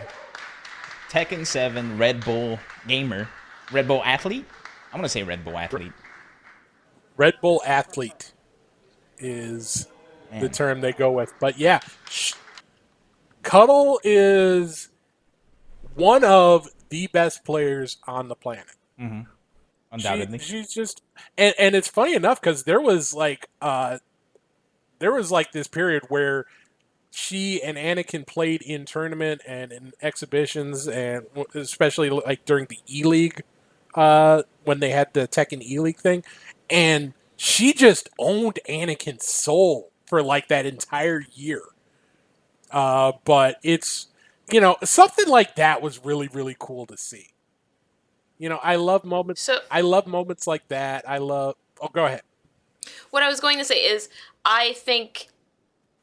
Tekken 7 Red Bull gamer. Red Bull athlete? I'm going to say Red Bull athlete. Red Bull athlete is the term they go with. But yeah, Cuddle is one of the best players on the planet. Mm-hmm. Undoubtedly. She's just, and it's funny enough because there was like this period where she and Anakin played in tournament and in exhibitions, and especially like during the E-League, when they had the Tekken E-League thing, and she just owned Anakin's soul for like that entire year. But it's, something like that was really, really cool to see. I love moments. I love moments like that. Oh, go ahead. What I was going to say is, I think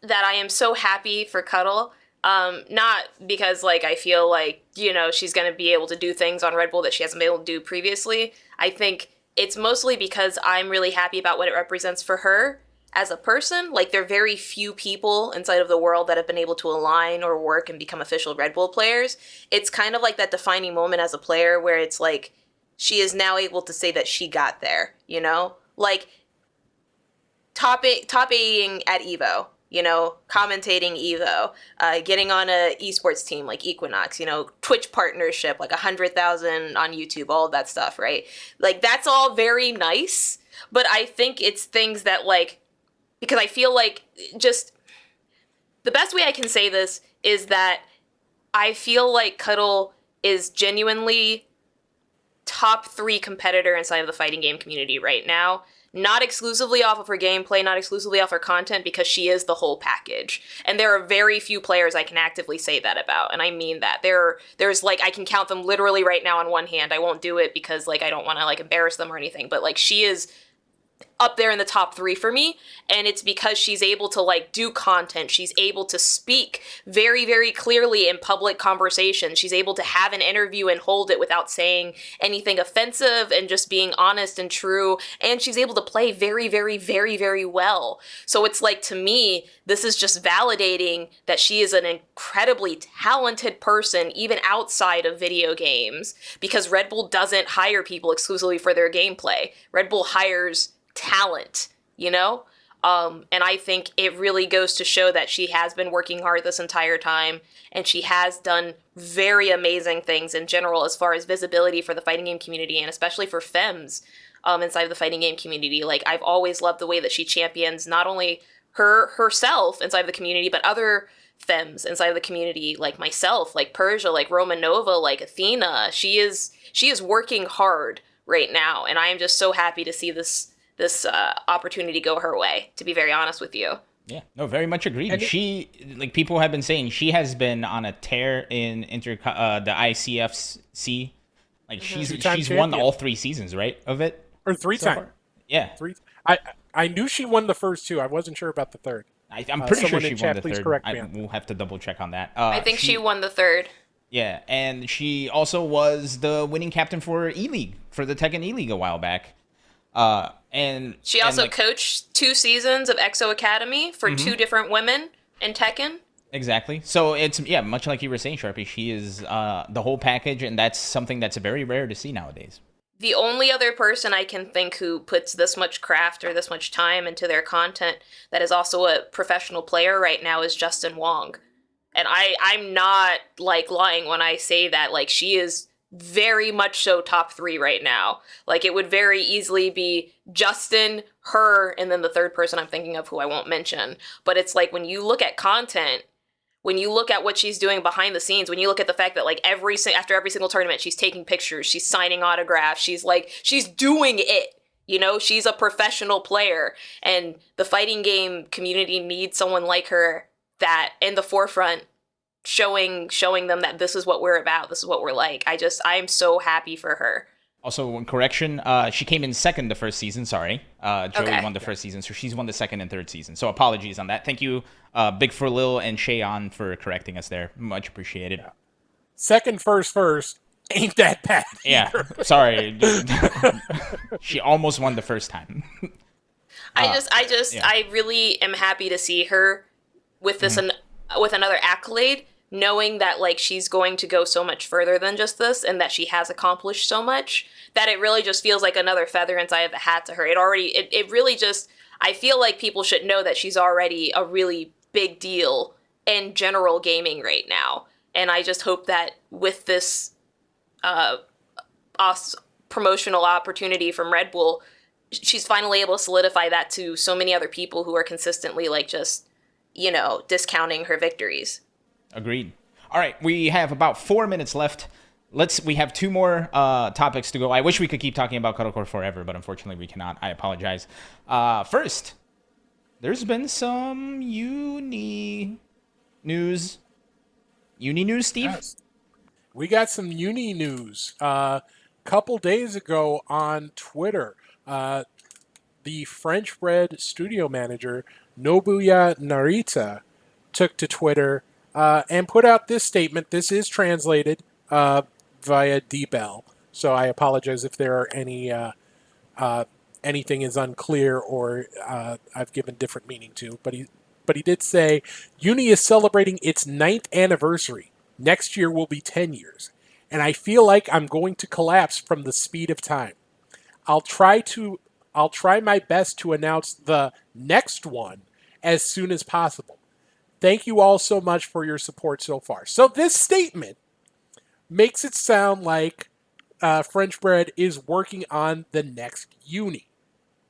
that I am so happy for Cuddle. Not because I feel like, she's going to be able to do things on Red Bull that she hasn't been able to do previously. I think it's mostly because I'm really happy about what it represents for her as a person. There are very few people inside of the world that have been able to align or work and become official Red Bull players. It's kind of like that defining moment as a player where it's like, she is now able to say that she got there, top 8ing at EVO, commentating EVO, getting on a esports team like Equinox, Twitch partnership, 100,000 on YouTube, all of that stuff, right? That's all very nice, but I think it's things that because I feel like just the best way I can say this is that I feel like Cuddle is genuinely top 3 competitor inside of the fighting game community right now. Not exclusively off of her gameplay, not exclusively off her content, because she is the whole package. And there are very few players I can actively say that about, and I mean that. There's I can count them literally right now on one hand. I won't do it because I don't want to embarrass them or anything, but she is up there in the top 3 for me, and it's because she's able to like do content. She's able to speak very, very clearly in public conversation. She's able to have an interview and hold it without saying anything offensive and just being honest and true, and she's able to play very, very, very, very well. So it's like, to me, this is just validating that she is an incredibly talented person even outside of video games, because Red Bull doesn't hire people exclusively for their gameplay. Red Bull hires talent, you know? And I think it really goes to show that she has been working hard this entire time, and she has done very amazing things in general as far as visibility for the fighting game community, and especially for femmes inside of the fighting game community. Like, I've always loved the way that she champions not only herself inside of the community, but other femmes inside of the community, like myself, like Persia, like Romanova, like Athena. She is working hard right now, and I am just so happy to see this opportunity go her way, to be very honest with you. Yeah, no, very much agreed. She, like, people have been saying, she has been on a tear in the ICFC. Like, she's won all 3 seasons, right, of it? Or 3 times. Far. Yeah. 3. I knew she won the first 2. I wasn't sure about the third. I'm pretty sure she won the please third. Correct me. We'll have to double check on that. I think she won the 3rd. Yeah, and she also was the winning captain for E-League, for the Tekken E-League a while back. And she also coached 2 seasons of EXO Academy for 2 different women in Tekken. Exactly. So it's, yeah, much like you were saying, Sharpie, she is the whole package, and that's something that's very rare to see nowadays. The only other person I can think who puts this much craft or this much time into their content that is also a professional player right now is Justin Wong. And I'm not, like, lying when I say that. Like, she is very much so top 3 right now. Like, it would very easily be Justin, her, and then the third person I'm thinking of who I won't mention. But it's like, when you look at content, when you look at what she's doing behind the scenes, when you look at the fact that, like, after every single tournament, she's taking pictures, she's signing autographs, she's doing it. You know, she's a professional player, and the fighting game community needs someone like her that in the forefront, showing them that this is what we're about, this is what we're like. I am so happy for her. Also, one correction, she came in second the first season, sorry. Joey won the first season, so she's won the second and third season. So apologies on that. Thank you, Big for Lil and Shayon, for correcting us there. Much appreciated. Second, first, ain't that bad. Yeah, sorry. She almost won the first time. I really am happy to see her with this with another accolade, knowing that, like, she's going to go so much further than just this, and that she has accomplished so much, that it really just feels like another feather inside of the hat to her. It really just, I feel like people should know that she's already a really big deal in general gaming right now. And I just hope that with this promotional opportunity from Red Bull, she's finally able to solidify that to so many other people who are consistently, like, just, you know, discounting her victories. Agreed. All right, we have about 4 minutes left. We have 2 more topics to go. I wish we could keep talking about Cuddlecore forever, but unfortunately we cannot. I apologize. First, there's been some uni news. Uni news, Steve? Yes. We got some uni news. Couple days ago on Twitter, the French-bred studio manager Nobuya Narita took to Twitter and put out this statement. This is translated via DBell, so I apologize if there are any anything is unclear or I've given different meaning to. But he did say, Uni is celebrating its 9th anniversary. Next year will be 10 years, and I feel like I'm going to collapse from the speed of time. I'll try my best to announce the next one as soon as possible. Thank you all so much for your support so far. So this statement makes it sound like French Bread is working on the next uni.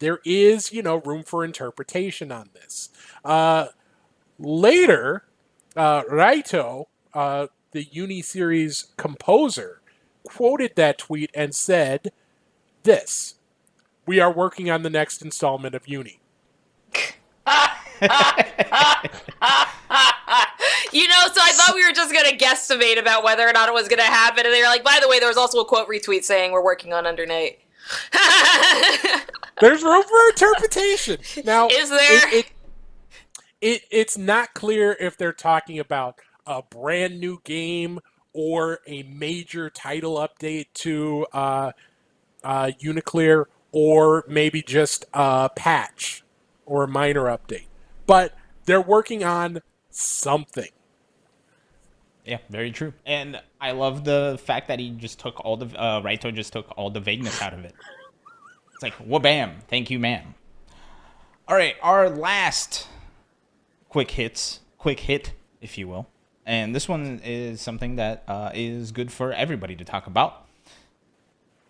There is, room for interpretation on this. Later, Raito, the uni series composer, quoted that tweet and said this: "We are working on the next installment of Uni." So I thought we were just going to guesstimate about whether or not it was going to happen. And they were like, by the way, there was also a quote retweet saying we're working on Under Night. There's room for interpretation. Now, Is there? it's not clear if they're talking about a brand new game or a major title update to Uniclear, or maybe just a patch or a minor update. But they're working on something. Yeah, very true. And I love the fact that he just took all the Raito just took all the vagueness out of it. It's like, wha-bam, thank you, ma'am. All right, our last quick hit, if you will. And this one is something that is good for everybody to talk about.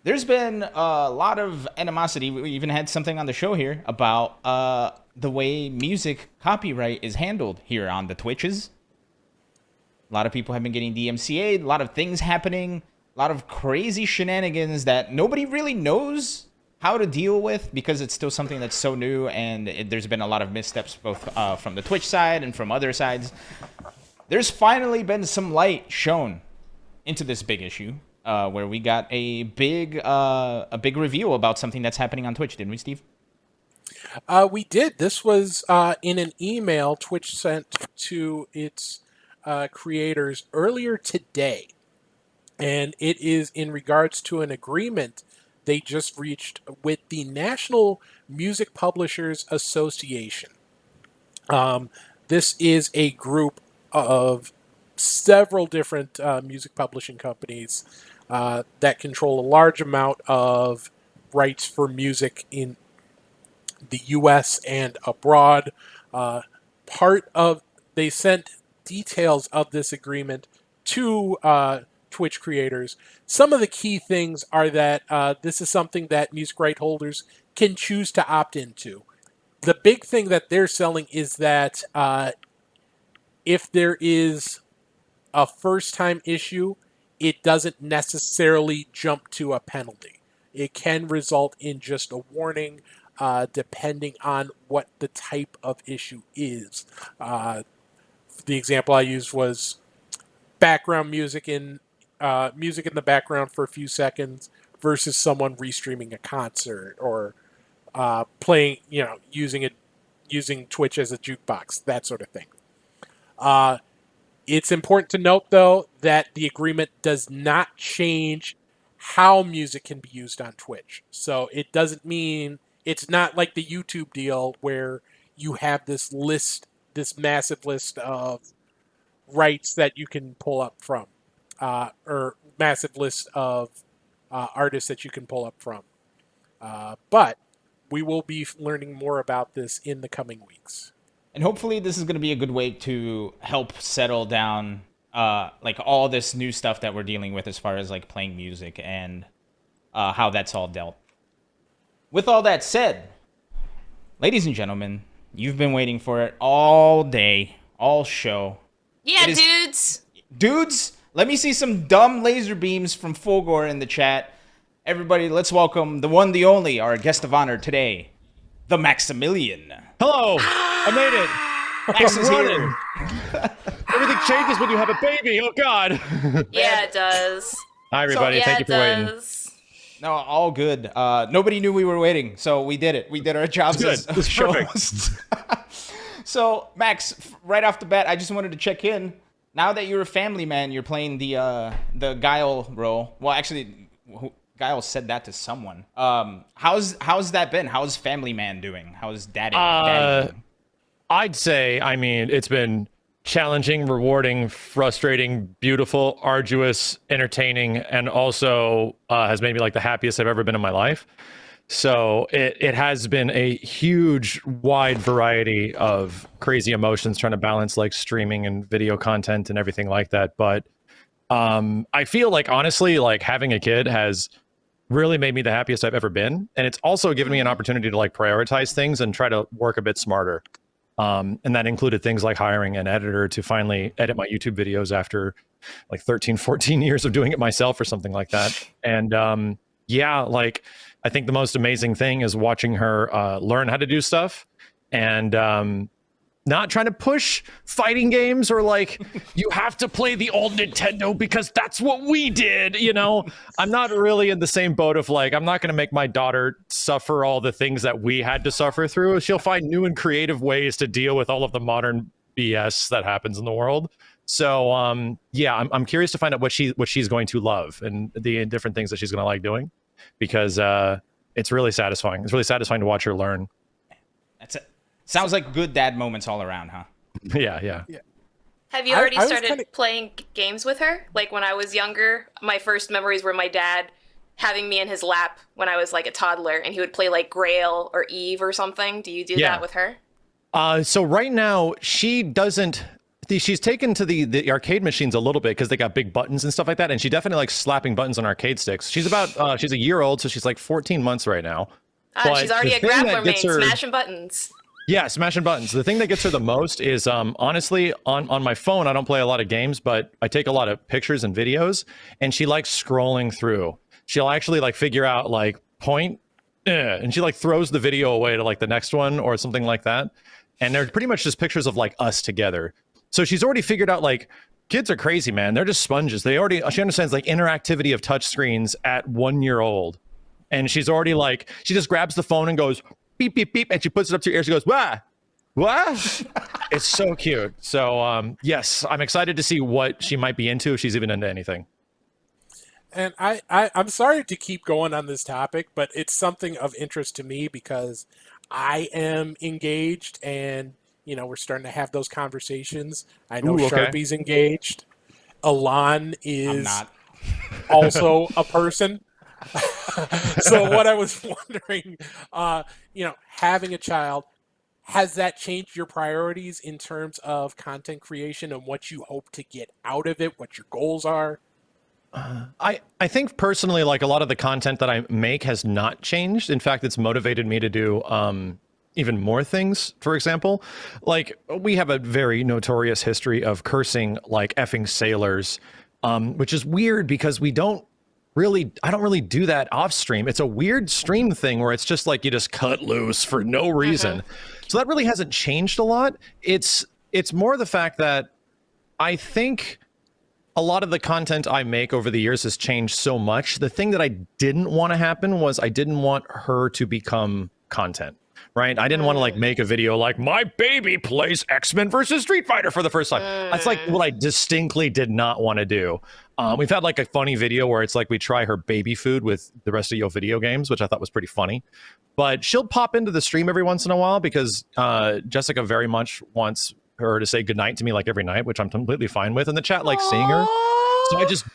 There's been a lot of animosity. We even had something on the show here about the way music copyright is handled here on the Twitches. A lot of people have been getting DMCA'd, a lot of things happening, a lot of crazy shenanigans that nobody really knows how to deal with because it's still something that's so new, and there's been a lot of missteps both from the Twitch side and from other sides. There's finally been some light shown into this big issue, where we got a big reveal about something that's happening on Twitch, didn't we, Steve? We did. This was in an email Twitch sent to its creators earlier today, and it is in regards to an agreement they just reached with the National Music Publishers Association. This is a group of several different music publishing companies that control a large amount of rights for music in the U.S. and abroad. They sent details of this agreement to Twitch creators. Some of the key things are that this is something that music right holders can choose to opt into. The big thing that they're selling is that if there is a first-time issue, it doesn't necessarily jump to a penalty. It can result in just a warning, depending on what the type of issue is. The example I used was background music in the background for a few seconds versus someone restreaming a concert or playing, using Twitch as a jukebox, that sort of thing. It's important to note, though, that the agreement does not change how music can be used on Twitch. So it doesn't mean it's not like the YouTube deal where you have this massive list of rights that you can pull up from, or massive list of artists that you can pull up from. But we will be learning more about this in the coming weeks. And hopefully this is going to be a good way to help settle down like all this new stuff that we're dealing with as far as like playing music and how that's all dealt. With all that said, ladies and gentlemen, you've been waiting for it all day, all show. Yeah, dudes. Dudes, let me see some dumb laser beams from Fulgore in the chat. Everybody, let's welcome the one, the only, our guest of honor today, the Maximilian. Hello, I made it. Max is here. Everything changes when you have a baby. Oh God. Yeah, it does. Hi everybody. Yeah, Thank you for waiting. No, all good. Nobody knew we were waiting, so we did it. We did our jobs as It's show perfect. hosts. So, Max, right off the bat, I just wanted to check in. Now that you're a family man, you're playing the Guile role. Well, actually, Guile said that to someone. How's that been? How's family man doing? How's daddy doing? I'd say, it's been challenging, rewarding, frustrating, beautiful, arduous, entertaining, and also has made me like the happiest I've ever been in my life. So it has been a huge, wide variety of crazy emotions trying to balance like streaming and video content and everything like that. But I feel like, honestly, like having a kid has really made me the happiest I've ever been. And it's also given me an opportunity to like prioritize things and try to work a bit smarter. And that included things like hiring an editor to finally edit my YouTube videos after like 13, 14 years of doing it myself or something like that. And yeah, like I think the most amazing thing is watching her learn how to do stuff and not trying to push fighting games or like you have to play the old Nintendo because that's what we did, you know. I'm not really in the same boat of like, I'm not going to make my daughter suffer all the things that we had to suffer through. She'll find new and creative ways to deal with all of the modern BS that happens in the world. So yeah, I'm curious to find out what she's going to love and the different things that she's going to like doing, because it's really satisfying. It's really satisfying to watch her learn. That's it. Sounds like good dad moments all around, huh? Yeah. Have you already started playing games with her? Like when I was younger, my first memories were my dad having me in his lap when I was like a toddler, and he would play like Grail or Eve or something. Do you do that with her? So right now she doesn't. She's taken to the arcade machines a little bit because they got big buttons and stuff like that, and she definitely likes slapping buttons on arcade sticks. She's about she's a year old, so she's like 14 months right now. She's already a grappler main, smashing buttons. Yeah, smashing buttons. The thing that gets her the most is, honestly, on my phone, I don't play a lot of games, but I take a lot of pictures and videos, and she likes scrolling through. She'll actually like figure out like point, and she like throws the video away to like the next one or something like that. And they're pretty much just pictures of like us together. So she's already figured out like kids are crazy, man. They're just sponges. She understands like interactivity of touch screens at 1 year old. And she's already like, she just grabs the phone and goes, beep, beep, beep, and she puts it up to her ear. She goes, wah, what? It's so cute. So, yes, I'm excited to see what she might be into, if she's even into anything. And I'm sorry to keep going on this topic, but it's something of interest to me because I am engaged and, you know, we're starting to have those conversations. I know Sharpie's engaged. Alon is also a person. So what I was wondering, you know, having a child, has that changed your priorities in terms of content creation and what you hope to get out of it, what your goals are? I think personally, like a lot of the content that I make has not changed. In fact, it's motivated me to do even more things. For example, like we have a very notorious history of cursing like effing sailors, which is weird because I don't really do that off stream. It's a weird stream thing where it's just like you just cut loose for no reason. So that really hasn't changed a lot. It's more the fact that I think a lot of the content I make over the years has changed so much. The thing that I didn't want to happen was I didn't want her to become content, right? I didn't want to like make a video like my baby plays X-Men versus Street Fighter for the first time. That's like what I distinctly did not want to do. We've had like a funny video where it's like we try her baby food with the rest of your video games, which I thought was pretty funny. But she'll pop into the stream every once in a while because Jessica very much wants her to say goodnight to me like every night, which I'm completely fine with. And the chat likes seeing her. So I just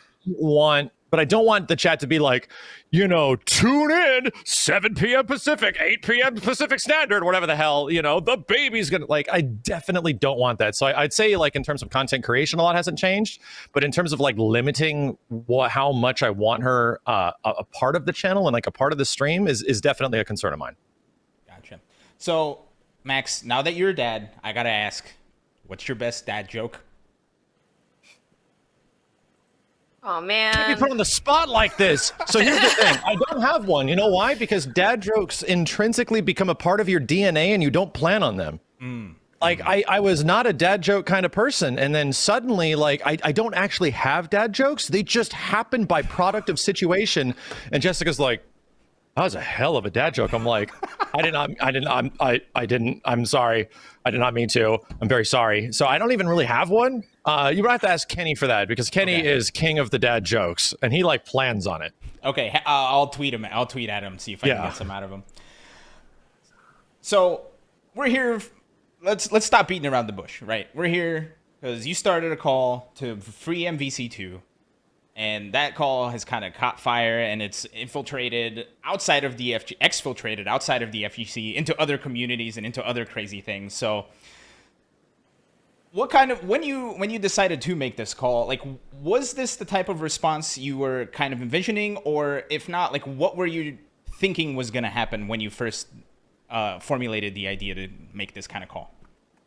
but I don't want the chat to be like, you know, tune in 7 p.m. Pacific, 8 p.m. Pacific Standard, whatever the hell, you know, the baby's gonna, like, I definitely don't want that. So I'd say like in terms of content creation, a lot hasn't changed, but in terms of like limiting how much I want her a part of the channel and like a part of the stream is definitely a concern of mine. Gotcha. So Max, now that you're a dad, I gotta ask, what's your best dad joke? Oh, man. Can't be put on the spot like this. So here's the thing. I don't have one. You know why? Because dad jokes intrinsically become a part of your DNA and you don't plan on them. Like, I was not a dad joke kind of person. And then suddenly, like, I don't actually have dad jokes. They just happen by product of situation. And Jessica's like, that was a hell of a dad joke. I'm like, I'm sorry. I did not mean to. I'm very sorry. So I don't even really have one. You would have to ask Kenny for that because Kenny is king of the dad jokes and he like plans on it. Okay, I'll tweet him. I'll tweet at him, see if I can get some out of him. So we're here. Let's stop beating around the bush, right? We're here because you started a call to free MVC2. And that call has kind of caught fire, and it's exfiltrated outside of the FGC into other communities and into other crazy things. So, what kind of when you decided to make this call, like, was this the type of response you were kind of envisioning, or if not, like, what were you thinking was going to happen when you first formulated the idea to make this kind of call?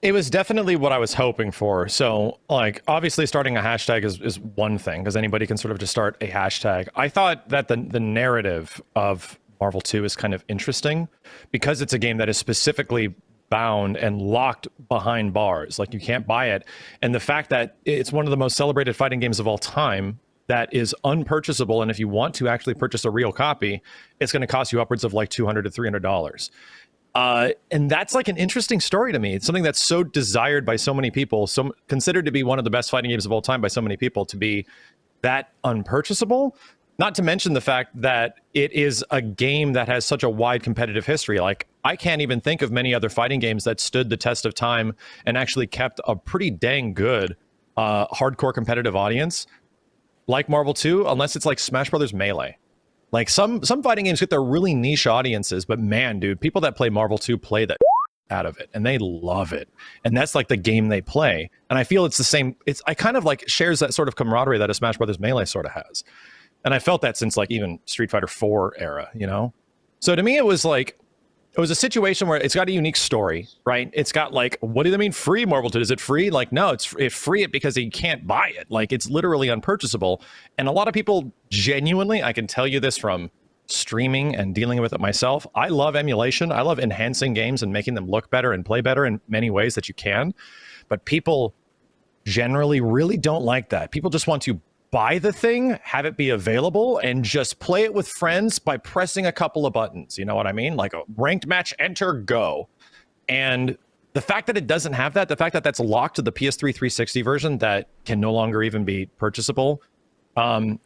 It was definitely what I was hoping for. So, like, obviously starting a hashtag is one thing, because anybody can sort of just start a hashtag. I thought that the narrative of Marvel 2 is kind of interesting, because it's a game that is specifically bound and locked behind bars. Like, you can't buy it. And the fact that it's one of the most celebrated fighting games of all time that is unpurchasable, and if you want to actually purchase a real copy, it's going to cost you upwards of like $200 to $300. And that's like an interesting story to me. It's something that's so desired by so many people, so considered to be one of the best fighting games of all time by so many people, to be that unpurchasable. Not to mention the fact that it is a game that has such a wide competitive history. Like, I can't even think of many other fighting games that stood the test of time and actually kept a pretty dang good hardcore competitive audience like Marvel 2, unless it's like Smash Brothers Melee. Like, some fighting games get their really niche audiences, but man, dude, people that play Marvel 2 play the out of it, and they love it. And that's like the game they play. And I feel it's the same. I kind of like shares that sort of camaraderie that a Smash Brothers Melee sort of has. And I felt that since like even Street Fighter 4 era, you know? So to me, it was a situation where it's got a unique story, right? It's got like, what do they mean free Marvel 2? Is it free? Like, no, it's free it because you can't buy it. Like, it's literally unpurchasable. And a lot of people genuinely, I can tell you this from streaming and dealing with it myself, I love emulation. I love enhancing games and making them look better and play better in many ways that you can. But people generally really don't like that. People just want to buy the thing, have it be available, and just play it with friends by pressing a couple of buttons. You know what I mean? Like a ranked match, enter, go. And the fact that it doesn't have that, the fact that that's locked to the PS3 360 version that can no longer even be purchasable,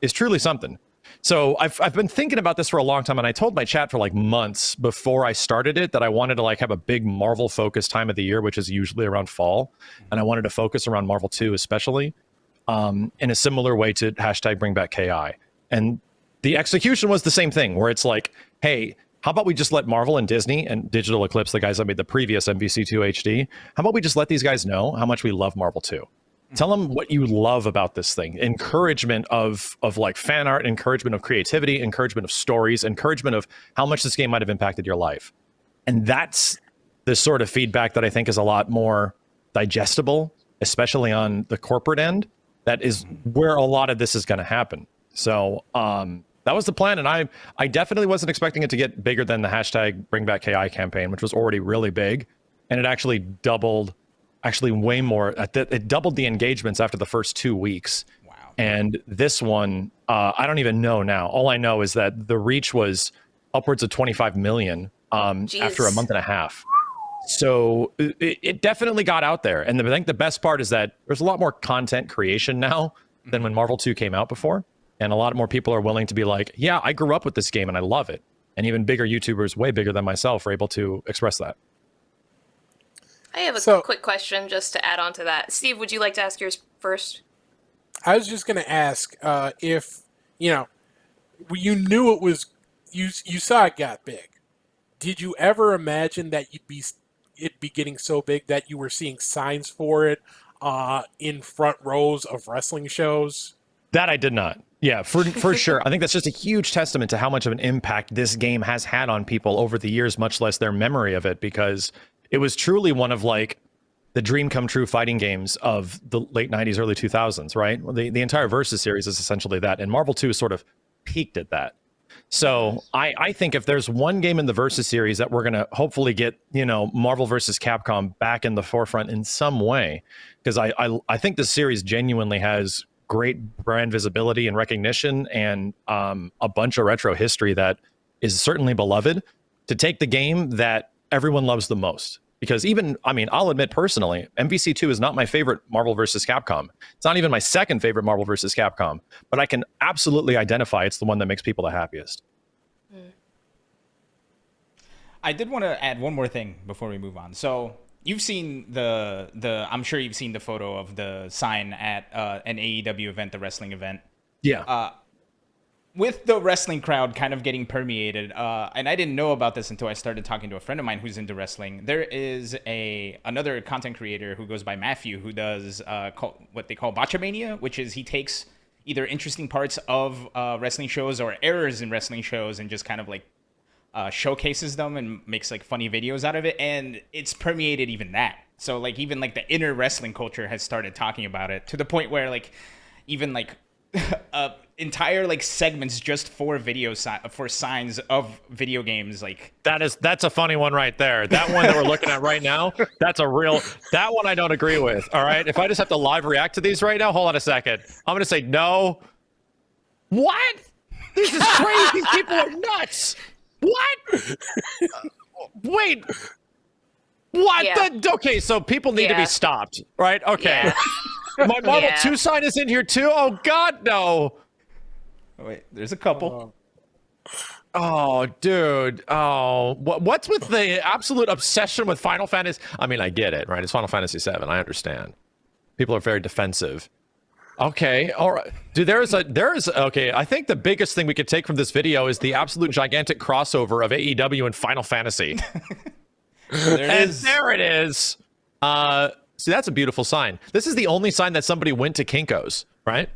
is truly something. So I've been thinking about this for a long time, and I told my chat for like months before I started it that I wanted to like have a big Marvel focused time of the year, which is usually around fall, and I wanted to focus around Marvel 2 especially. In a similar way to hashtag bring back KI. And the execution was the same thing, where it's like, hey, how about we just let Marvel and Disney and Digital Eclipse, the guys that made the previous MVC2 HD, how about we just let these guys know how much we love Marvel 2? Tell them what you love about this thing. Encouragement of like fan art, encouragement of creativity, encouragement of stories, encouragement of how much this game might have impacted your life. And that's the sort of feedback that I think is a lot more digestible, especially on the corporate end. That is where a lot of this is going to happen. So that was the plan. And I definitely wasn't expecting it to get bigger than the hashtag Bring Back KI campaign, which was already really big. And it actually doubled, way more. It doubled the engagements after the first 2 weeks. Wow. And this one, I don't even know now. All I know is that the reach was upwards of 25 million after a month and a half. So it definitely got out there. And I think the best part is that there's a lot more content creation now than when Marvel 2 came out before. And a lot more people are willing to be like, yeah, I grew up with this game and I love it. And even bigger YouTubers, way bigger than myself, are able to express that. I have a quick question just to add on to that. Steve, would you like to ask yours first? I was just going to ask if, you knew it was, you saw it got big. Did you ever imagine that it'd be getting so big that you were seeing signs for it in front rows of wrestling shows? That I did not. Yeah, for sure. I think that's just a huge testament to how much of an impact this game has had on people over the years, much less their memory of it, because it was truly one of like the dream come true fighting games of the late 90s, early 2000s, right? Well, the entire Versus series is essentially that, and Marvel 2 sort of peaked at that. So I think if there's one game in the Versus series that we're going to hopefully get, Marvel versus Capcom back in the forefront in some way, because I think this series genuinely has great brand visibility and recognition and a bunch of retro history that is certainly beloved, to take the game that everyone loves the most. Because I'll admit personally, MVC2 is not my favorite Marvel vs. Capcom. It's not even my second favorite Marvel vs. Capcom, but I can absolutely identify it's the one that makes people the happiest. I did want to add one more thing before we move on. So you've seen I'm sure you've seen the photo of the sign at an AEW event, the wrestling event. Yeah. With the wrestling crowd kind of getting permeated, and I didn't know about this until I started talking to a friend of mine who's into wrestling. There is another content creator who goes by Matthew, who does what they call Botchamania, which is he takes either interesting parts of wrestling shows or errors in wrestling shows and just kind of like showcases them and makes like funny videos out of it. And it's permeated even that. So like even like the inner wrestling culture has started talking about it, to the point where like even like entire like segments just for for signs of video games. Like that's a funny one right there. That one that we're looking at right now, that one I don't agree with. All right, if I just have to live react to these right now, hold on a second. I'm gonna say no. What? This is crazy. These people are nuts. What? Wait. What? Yeah. Okay, so people need to be stopped, right? Okay. Yeah. My Marvel 2 sign is in here too. Oh God, no. Oh, wait, there's a couple. Oh, dude. Oh, what's with the absolute obsession with Final Fantasy? I mean, I get it, right? It's Final Fantasy VII. I understand. People are very defensive. Okay, all right. Dude, okay, I think the biggest thing we could take from this video is the absolute gigantic crossover of AEW and Final Fantasy. There it is. See, that's a beautiful sign. This is the only sign that somebody went to Kinko's, right?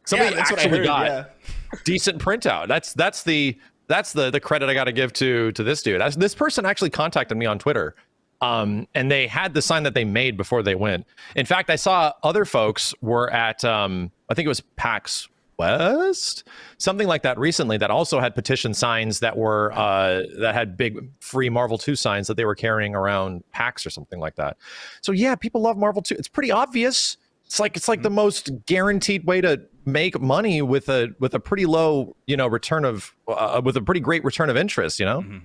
Somebody actually got decent printout. That's the credit I got to give to this dude. This person actually contacted me on Twitter, and they had the sign that they made before they went. In fact, I saw other folks were at I think it was PAX West, something like that recently, that also had petition signs that were that had big free Marvel 2 signs that they were carrying around PAX or something like that. So yeah, people love Marvel 2. It's pretty obvious. It's like the most guaranteed way to make money with a pretty low, return of with a pretty great return of interest, Mm-hmm.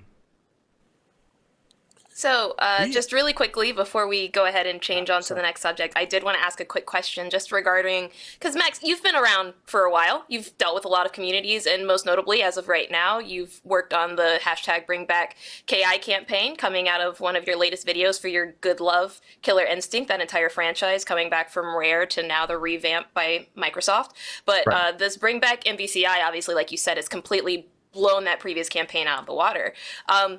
So, just really quickly, before we go ahead and change on to the next subject, I did want to ask a quick question just regarding, because Max, you've been around for a while. You've dealt with a lot of communities, and most notably, as of right now, you've worked on the hashtag Bring Back KI campaign coming out of one of your latest videos for your Good Love Killer Instinct, that entire franchise coming back from Rare to now the revamp by Microsoft. But this Bring Back MVCI, obviously, like you said, is completely blown that previous campaign out of the water.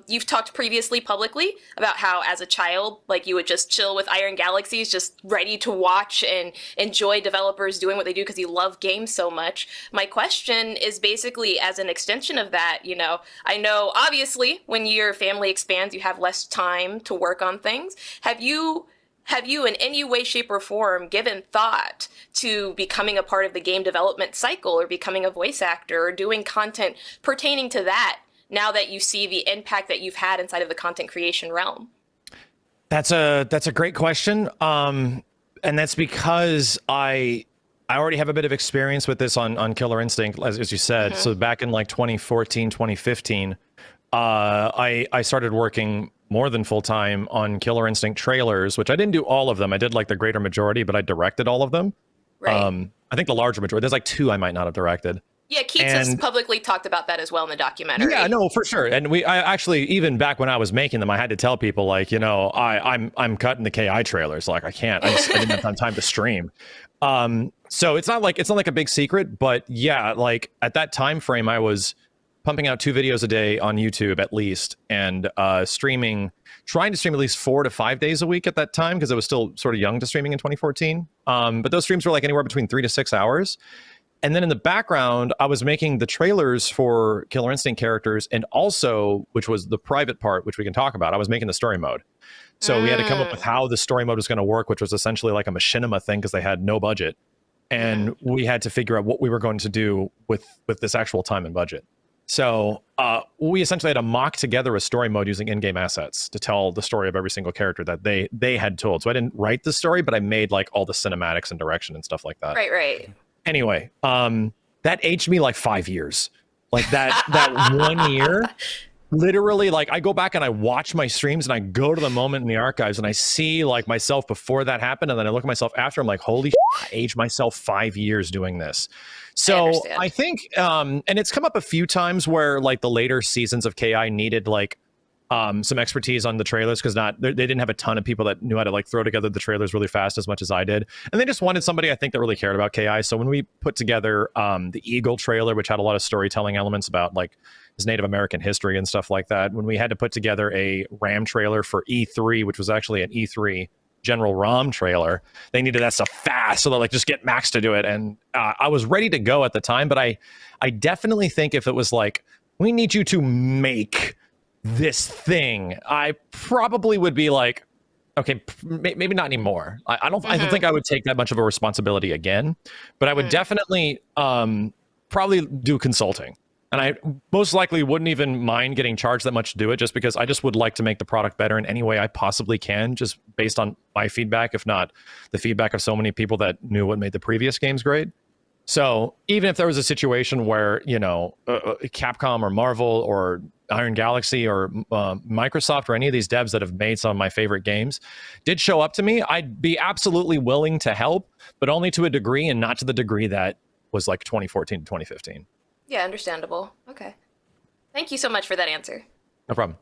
You've talked previously publicly about how as a child, like you would just chill with Iron Galaxies, just ready to watch and enjoy developers doing what they do because you love games so much. My question is basically as an extension of that, I know obviously when your family expands, you have less time to work on things. Have you in any way, shape, or form given thought to becoming a part of the game development cycle or becoming a voice actor or doing content pertaining to that now that you see the impact that you've had inside of the content creation realm? That's a great question. And that's because I already have a bit of experience with this on Killer Instinct, as you said. Mm-hmm. So back in like 2014, 2015, I started working more than full-time on Killer Instinct trailers, which I didn't do all of them. I did like the greater majority, but I directed all of them. Right. I think the larger majority. There's like 2 I might not have directed. Yeah, Keats has publicly talked about that as well in the documentary. Yeah, no, for sure. And I actually, even back when I was making them, I had to tell people like, I'm cutting the KI trailers. Like I can't. I didn't have time to stream. So it's not like a big secret, but yeah, like at that time frame, I was pumping out 2 videos a day on YouTube at least, and trying to stream at least 4 to 5 days a week at that time, because I was still sort of young to streaming in 2014. But those streams were like anywhere between 3 to 6 hours. And then in the background, I was making the trailers for Killer Instinct characters, and also, which was the private part, which we can talk about, I was making the story mode. So we had to come up with how the story mode was going to work, which was essentially like a machinima thing because they had no budget. And we had to figure out what we were going to do with this actual time and budget. So we essentially had to mock together a story mode using in-game assets to tell the story of every single character that they had told. So I didn't write the story, but I made like all the cinematics and direction and stuff like that. Right. Anyway, that aged me like 5 years. Like that 1 year, literally, like I go back and I watch my streams and I go to the moment in the archives and I see like myself before that happened, and then I look at myself after. I'm like, holy shit, I aged myself 5 years doing this. So I think, and it's come up a few times where like the later seasons of KI needed like some expertise on the trailers, because they didn't have a ton of people that knew how to like throw together the trailers really fast as much as I did. And they just wanted somebody, I think, that really cared about KI. So when we put together the Eagle trailer, which had a lot of storytelling elements about like his Native American history and stuff like that, when we had to put together a Ram trailer for E3, which was actually an E3 General ROM trailer, they needed that stuff fast, so they're like, just get Max to do it. And I was ready to go at the time, but I definitely think if it was like, we need you to make this thing, I probably would be like, okay, maybe not anymore. I don't think I would take that much of a responsibility again, but I would definitely probably do consulting. And I most likely wouldn't even mind getting charged that much to do it, just because I just would like to make the product better in any way I possibly can, just based on my feedback, if not the feedback of so many people that knew what made the previous games great. So even if there was a situation where, Capcom or Marvel or Iron Galaxy or Microsoft or any of these devs that have made some of my favorite games did show up to me, I'd be absolutely willing to help, but only to a degree, and not to the degree that was like 2014 to 2015. Yeah, understandable. Okay. Thank you so much for that answer. No problem.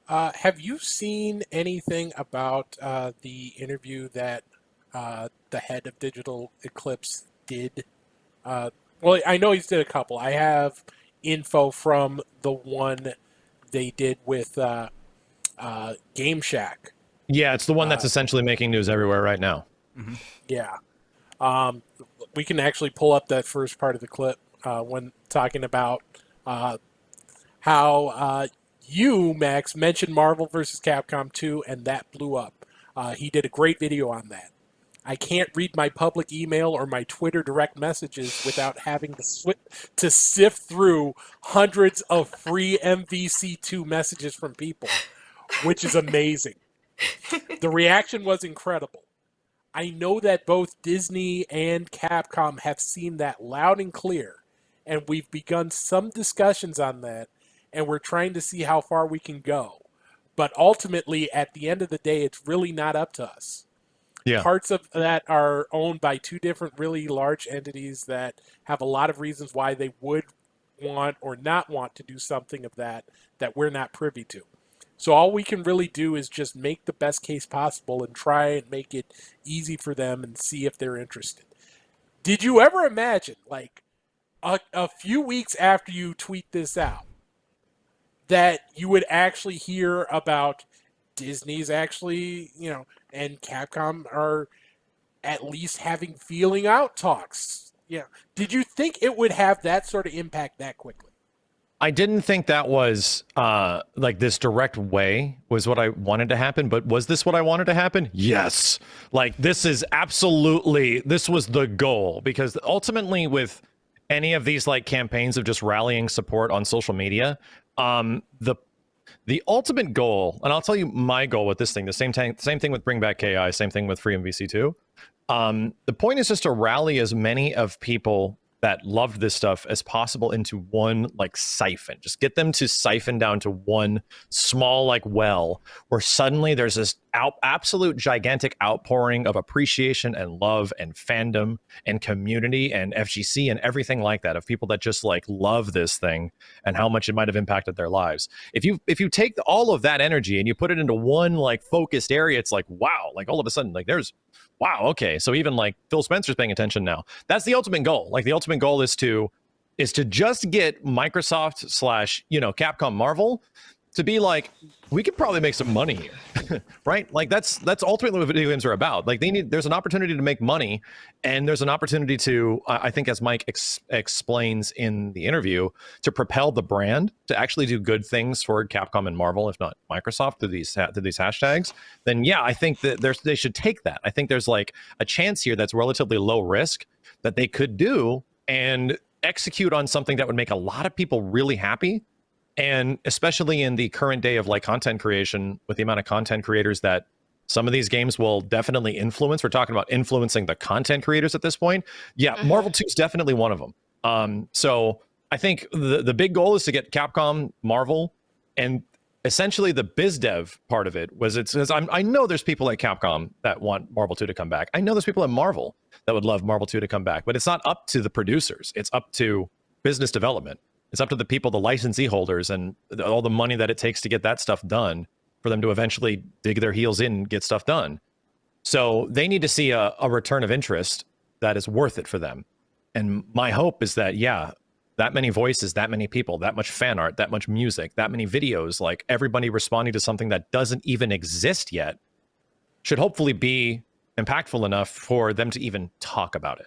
Have you seen anything about the interview that the head of Digital Eclipse did? Well, I know he's did a couple. I have info from the one they did with Game Shack. Yeah, it's the one that's essentially making news everywhere right now. Mm-hmm. Yeah. We can actually pull up that first part of the clip when talking about how you, Max, mentioned Marvel vs. Capcom 2, and that blew up. He did a great video on that. I can't read my public email or my Twitter direct messages without having to sift through hundreds of free MVC2 messages from people, which is amazing. The reaction was incredible. I know that both Disney and Capcom have seen that loud and clear, and we've begun some discussions on that, and we're trying to see how far we can go. But ultimately, at the end of the day, it's really not up to us. Yeah. Parts of that are owned by two different really large entities that have a lot of reasons why they would want or not want to do something of that we're not privy to. So all we can really do is just make the best case possible and try and make it easy for them and see if they're interested. Did you ever imagine, like, a few weeks after you tweet this out, that you would actually hear about Disney's actually, and Capcom are at least having feeling out talks? Yeah. Did you think it would have that sort of impact that quickly? I didn't think that was like this direct way was what I wanted to happen, but was this what I wanted to happen? Yes. Like, this was the goal, because ultimately with any of these like campaigns of just rallying support on social media, the ultimate goal, and I'll tell you my goal with this thing, the same thing with Bring Back KI, same thing with Free MVC2. The point is just to rally as many of people that loved this stuff as possible into one like siphon. Just get them to siphon down to one small like well, where suddenly there's this absolute gigantic outpouring of appreciation and love and fandom and community and FGC and everything like that, of people that just like love this thing and how much it might have impacted their lives. If you take all of that energy and you put it into one like focused area, it's like, wow, like all of a sudden like there's wow, okay, so even like Phil Spencer's paying attention now. That's the ultimate goal. Like, the ultimate goal is to just get Microsoft / Capcom Marvel to be like, we could probably make some money here, right? Like, that's ultimately what video games are about. Like, there's an opportunity to make money, and there's an opportunity to, I think, as Mike explains in the interview, to propel the brand to actually do good things for Capcom and Marvel, if not Microsoft, through these hashtags. Then yeah, I think that they should take that. I think there's like a chance here that's relatively low risk that they could do and execute on something that would make a lot of people really happy. And especially in the current day of like content creation, with the amount of content creators that some of these games will definitely influence. We're talking about influencing the content creators at this point. Yeah, Marvel 2 is definitely one of them. So I think the big goal is to get Capcom, Marvel, and essentially the biz dev part of it was I know there's people at Capcom that want Marvel 2 to come back. I know there's people at Marvel that would love Marvel 2 to come back, but it's not up to the producers. It's up to business development. It's up to the people, the licensee holders, and all the money that it takes to get that stuff done for them to eventually dig their heels in and get stuff done. So they need to see a return of interest that is worth it for them. And my hope is that, yeah, that many voices, that many people, that much fan art, that much music, that many videos, like everybody responding to something that doesn't even exist yet, should hopefully be impactful enough for them to even talk about it.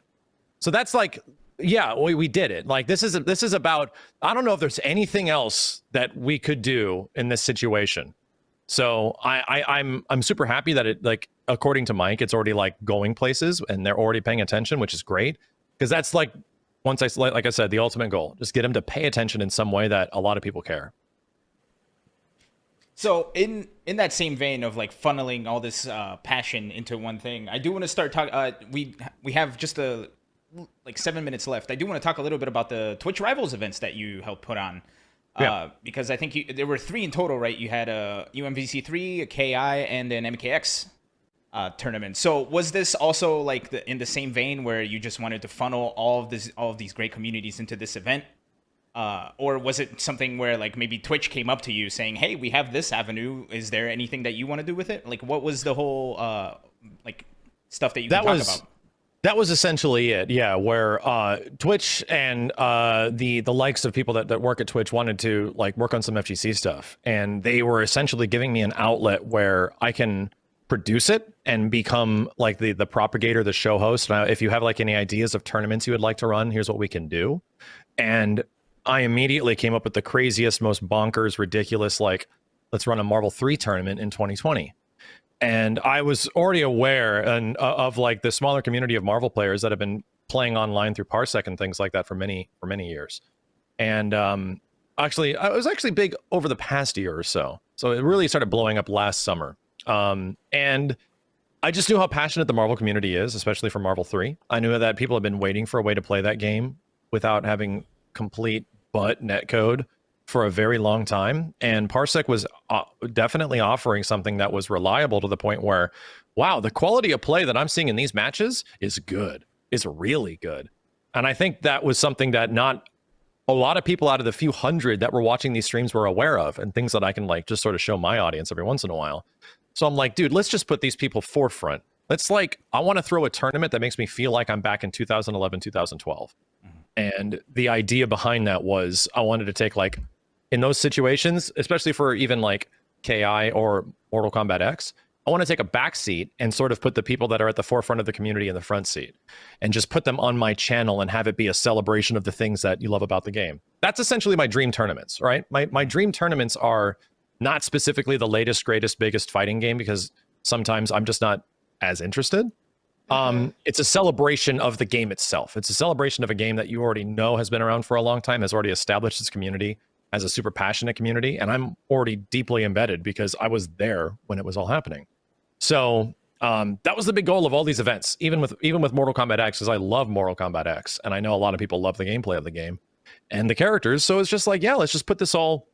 So that's like, yeah, we did it. Like, this is about, I don't know if there's anything else that we could do in this situation. So I'm super happy that it, like, according to Mike, it's already like going places and they're already paying attention, which is great, because that's like, like I said, the ultimate goal, just get them to pay attention in some way that a lot of people care. So in that same vein of like funneling all this passion into one thing, I do want to start talking. We have just like 7 minutes left. I do want to talk a little bit about the Twitch Rivals events that you helped put on. Because I think there were 3 in total, right? You had a UMVC3, a KI, and an MKX tournament. So was this also like in the same vein where you just wanted to funnel all of these great communities into this event? Or was it something where like maybe Twitch came up to you saying, hey, we have this avenue. Is there anything that you want to do with it? Like, what was the whole like stuff that you can talk about? That was essentially it, yeah, where Twitch and the likes of people that work at Twitch wanted to like work on some FGC stuff. And they were essentially giving me an outlet where I can produce it and become like the propagator, the show host. Now, if you have like any ideas of tournaments you would like to run, here's what we can do. And I immediately came up with the craziest, most bonkers, ridiculous, like, let's run a Marvel 3 tournament in 2020. And I was already aware of like the smaller community of Marvel players that have been playing online through Parsec and things like that for many years. And actually, I was actually big over the past year or so. So it really started blowing up last summer. And I just knew how passionate the Marvel community is, especially for Marvel 3. I knew that people have been waiting for a way to play that game without having complete butt netcode for a very long time, and Parsec was definitely offering something that was reliable to the point where, wow, the quality of play that I'm seeing in these matches is good, is really good. And I think that was something that not a lot of people out of the few hundred that were watching these streams were aware of, and things that I can like just sort of show my audience every once in a while. So I'm like, dude, let's just put these people forefront. Let's like, I want to throw a tournament that makes me feel like I'm back in 2011, 2012. And the idea behind that was I wanted to take like, in those situations, especially for even like KI or Mortal Kombat X, I want to take a back seat and sort of put the people that are at the forefront of the community in the front seat and just put them on my channel and have it be a celebration of the things that you love about the game. That's essentially my dream tournaments, right? My dream tournaments are not specifically the latest, greatest, biggest fighting game, because sometimes I'm just not as interested. It's a celebration of the game itself. It's a celebration of a game that you already know has been around for a long time, has already established its community as a super passionate community, and I'm already deeply embedded because I was there when it was all happening. So that was the big goal of all these events, even with Mortal Kombat X, because I love Mortal Kombat X, and I know a lot of people love the gameplay of the game and the characters. So it's just like, yeah, let's just put this all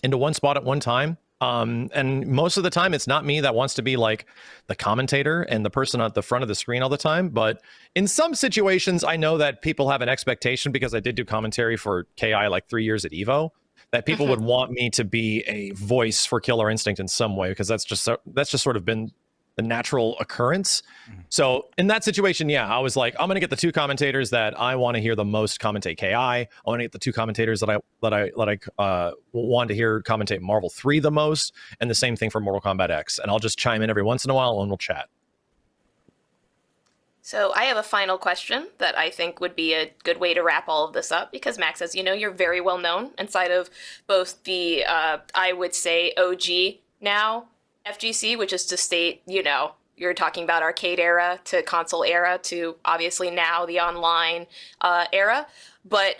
into one spot at one time. And most of the time, it's not me that wants to be like the commentator and the person at the front of the screen all the time. But in some situations, I know that people have an expectation, because I did do commentary for KI like 3 years at EVO, that people would want me to be a voice for Killer Instinct in some way, because that's just sort of been the natural occurrence. So in that situation, yeah, I was like, I'm going to get the 2 commentators that I want to hear the most commentate KI. I want to get the 2 commentators that I want to hear commentate Marvel 3 the most, and the same thing for Mortal Kombat X. And I'll just chime in every once in a while and we'll chat. So I have a final question that I think would be a good way to wrap all of this up, because Max, as you know, you're very well known inside of both the, I would say, OG now FGC, which is to state, you know, you're talking about arcade era to console era to obviously now the online era. But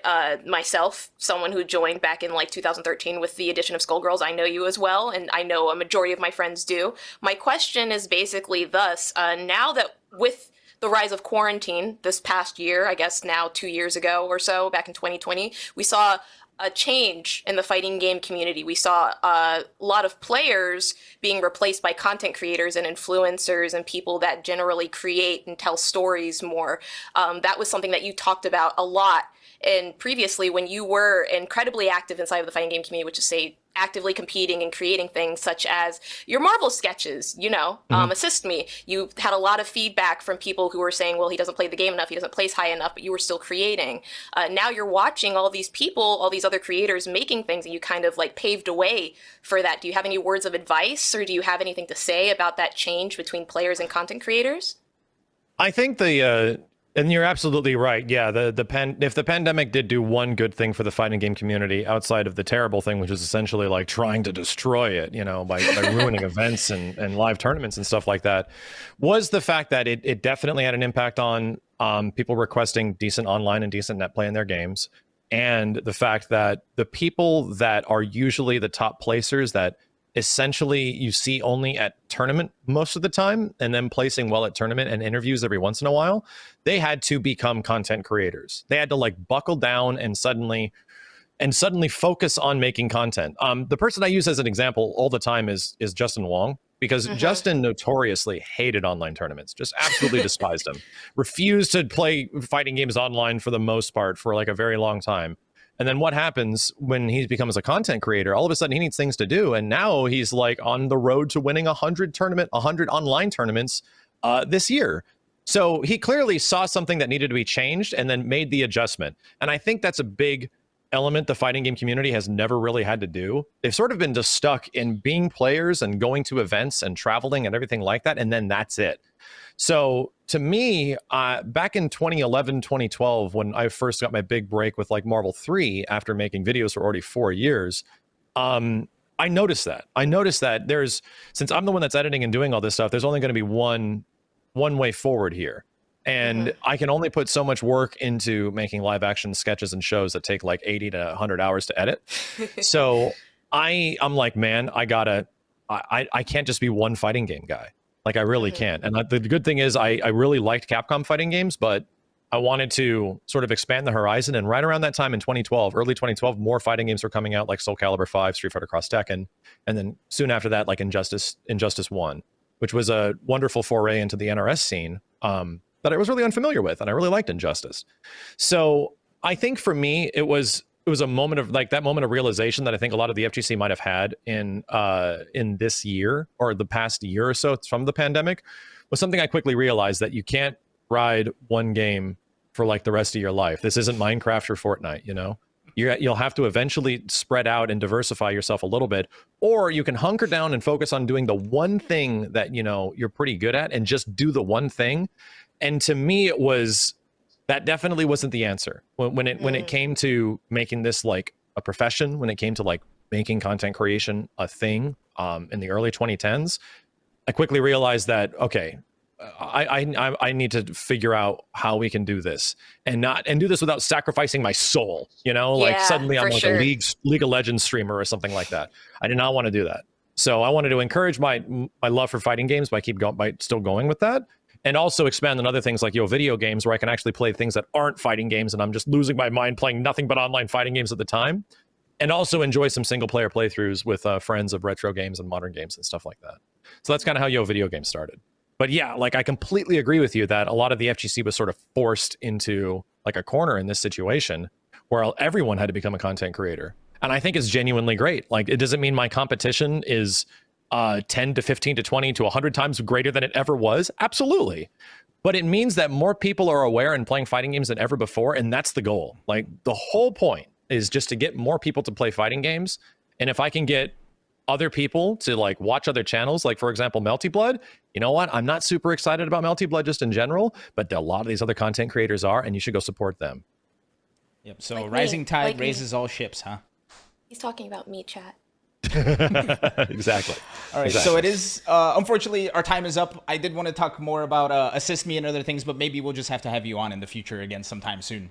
myself, someone who joined back in like 2013 with the addition of Skullgirls, I know you as well, and I know a majority of my friends do. My question is basically thus, now that with the rise of quarantine this past year, I guess now 2 years ago or so, back in 2020, we saw a change in the fighting game community. We saw a lot of players being replaced by content creators and influencers and people that generally create and tell stories more. That was something that you talked about a lot. And previously, when you were incredibly active inside of the fighting game community, which is, say, actively competing and creating things such as your Marvel sketches, you know, Assist Me. You had a lot of feedback from people who were saying, well, he doesn't play the game enough, he doesn't place high enough, but you were still creating. Now you're watching all these people, all these other creators making things, and you kind of like paved a way for that. Do you have any words of advice, or do you have anything to say about that change between players and content creators? I think the And you're absolutely right. Yeah, if the pandemic did do one good thing for the fighting game community outside of the terrible thing, which is essentially like trying to destroy it, by ruining events and live tournaments and stuff like that, was the fact that it definitely had an impact on people requesting decent online and decent net play in their games, and the fact that the people that are usually the top placers that essentially you see only at tournament most of the time, and then placing well at tournament and interviews every once in a while, they had to become content creators. They had to like buckle down and suddenly focus on making content. The person I use as an example all the time is Justin Wong, because Justin notoriously hated online tournaments, just absolutely despised them, refused to play fighting games online for the most part for like a very long time. And then what happens when he becomes a content creator? All of a sudden he needs things to do. And now he's like on the road to winning 100 online tournaments this year. So he clearly saw something that needed to be changed and then made the adjustment. And I think that's a big element the fighting game community has never really had to do. They've sort of been just stuck in being players and going to events and traveling and everything like that. And then that's it. So to me, back in 2011, 2012, when I first got my big break with like Marvel 3 after making videos for already 4 years, I noticed that. Since I'm the one that's editing and doing all this stuff, there's only going to be one way forward here. And I can only put so much work into making live action sketches and shows that take like 80 to 100 hours to edit. So I'm like, man, I can't just be one fighting game guy. Like I really can't. And the good thing is I really liked Capcom fighting games, but I wanted to sort of expand the horizon. And right around that time in 2012, early 2012, more fighting games were coming out like Soul Calibur 5, Street Fighter Cross Tekken. And then soon after that, like Injustice 1, which was a wonderful foray into the NRS scene that I was really unfamiliar with. And I really liked Injustice. So I think for me, it was a moment of like that moment of realization that I think a lot of the FGC might have had in this year or the past year or so from the pandemic, was something I quickly realized, that you can't ride one game for like the rest of your life. This isn't Minecraft or Fortnite, you'll have to eventually spread out and diversify yourself a little bit, or you can hunker down and focus on doing the one thing that, you're pretty good at and just do the one thing. And to me, that definitely wasn't the answer when it came to making this like a profession, when it came to like making content creation a thing in the early 2010s. I quickly realized that, okay, I need to figure out how we can do this and do this without sacrificing my soul, like suddenly I'm like a League of Legends streamer or something like that. I did not want to do that. So I wanted to encourage my love for fighting games by still going with that. And also expand on other things like video games, where I can actually play things that aren't fighting games and I'm just losing my mind playing nothing but online fighting games at the time. And also enjoy some single player playthroughs with friends of retro games and modern games and stuff like that. So that's kind of how video games started. But yeah, like I completely agree with you that a lot of the FGC was sort of forced into like a corner in this situation where everyone had to become a content creator. And I think it's genuinely great. Like it doesn't mean my competition is 10 to 15 to 20 to 100 times greater than it ever was. Absolutely. But it means that more people are aware and playing fighting games than ever before. And that's the goal. Like the whole point is just to get more people to play fighting games. And if I can get other people to like watch other channels, like for example, Melty Blood, you know what? I'm not super excited about Melty Blood just in general, but a lot of these other content creators are, and you should go support them. Yep. So like rising tide raises all ships, huh? He's talking about me, chat. Exactly. All right. Exactly. So it is, unfortunately, our time is up. I did want to talk more about Assist Me and other things, but maybe we'll just have to have you on in the future again sometime soon.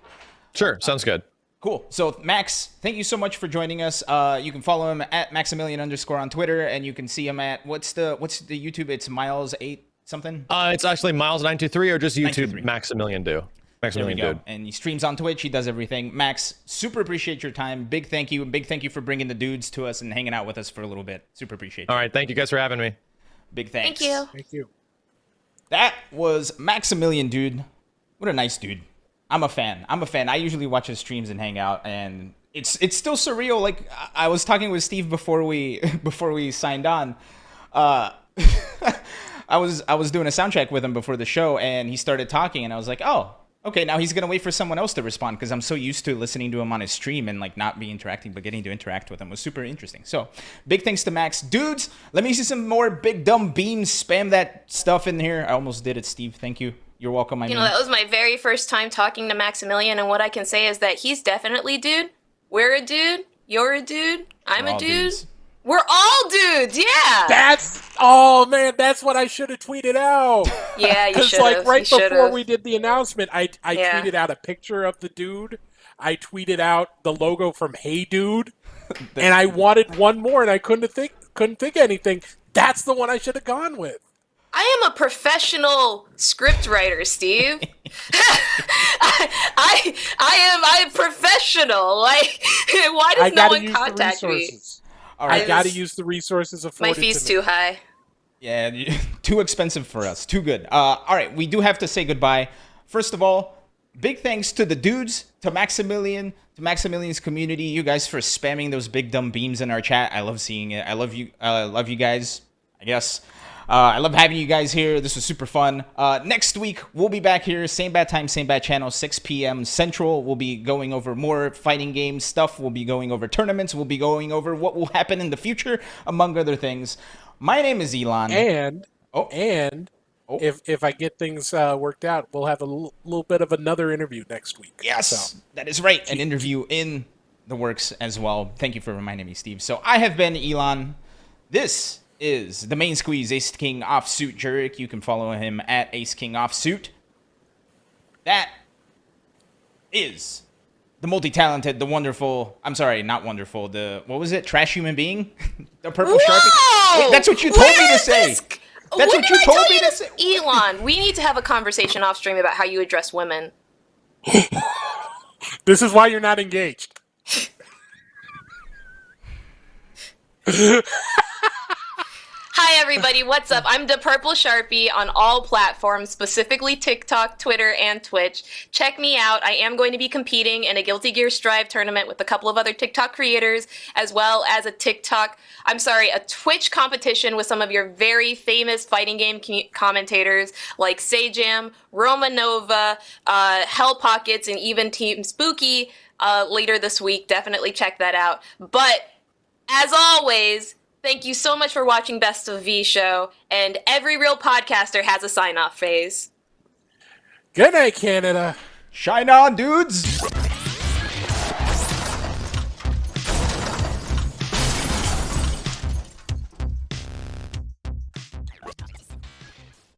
Sure. Sounds good. Cool. So Max, thank you so much for joining us. You can follow him at Maximilian_ on Twitter, and you can see him at what's the YouTube? It's Miles8 something. It's actually Miles923 or just YouTube Maximilian Dood. Maximilian Dood. And he streams on Twitch. He does everything. Max, super appreciate your time. Big thank you. Big thank you for bringing the dudes to us and hanging out with us for a little bit. Super appreciate it. All right. Thank you guys for having me. Big thanks. Thank you. Thank you. That was Maximilian Dood. What a nice dude. I'm a fan. I usually watch his streams and hang out, and it's still surreal. Like I was talking with Steve before we signed on. I was doing a sound check with him before the show, and he started talking, and I was like, oh, okay, now he's gonna wait for someone else to respond, because I'm so used to listening to him on his stream and like not be interacting, but getting to interact with him was super interesting. So big thanks to Max. Dudes, let me see some more big dumb beams. Spam that stuff in here. I almost did it, Steve. Thank you. You're welcome. I You mean, know, that was my very first time talking to Maximilian, and what I can say is that he's definitely dude. We're a dude. You're a dude. I'm we're a all dude. dudes. We're all dudes, yeah. Oh man, that's what I should have tweeted out. Yeah, you Because should like have. right before we did the announcement, I Yeah. tweeted out a picture of the dude. I tweeted out the logo from Hey Dude, and I wanted one more, and I couldn't think anything. That's the one I should have gone with. I am a professional script writer, Steve. I'm professional. Like, why I does no gotta one use the contact me? resources. All I right. gotta use the resources afforded My fee's to me. too high. Yeah, too expensive for us. Too good. All right, we do have to say goodbye. First of all, big thanks to the dudes, to Maximilian, to Maximilian's community. You guys for spamming those big dumb beams in our chat. I love seeing it. I love you. Love you guys. I guess. I love having you guys here. This was super fun. Next week, we'll be back here. Same bad time, same bad channel, 6 p.m. Central. We'll be going over more fighting game stuff. We'll be going over tournaments. We'll be going over what will happen in the future, among other things. My name is Elon. And if I get things worked out, we'll have a little bit of another interview next week. Yes, So, that is right. An interview in the works as well. Thank you for reminding me, Steve. So I have been Elon. This is the main squeeze, Ace King Offsuit Jurek. You can follow him at Ace King Offsuit. That is the multi-talented, the wonderful, I'm sorry, not wonderful, the, what was it, trash human being? The purple Sharpie? Wait, that's what you told me to say. That's what you told me to say. Elon, we need to have a conversation off stream about how you address women. this is why you're not engaged. Hi everybody, what's up? I'm the Purple Sharpie on all platforms, specifically TikTok, Twitter, and Twitch. Check me out. I am going to be competing in a Guilty Gear Strive tournament with a couple of other TikTok creators, as well as a Twitch competition with some of your very famous fighting game commentators like Sajam, Romanova, Hell Pockets, and even Team Spooky later this week. Definitely check that out. But as always, thank you so much for watching Best of V Show, and every real podcaster has a sign-off phase. Good night, Canada. Shine on, dudes.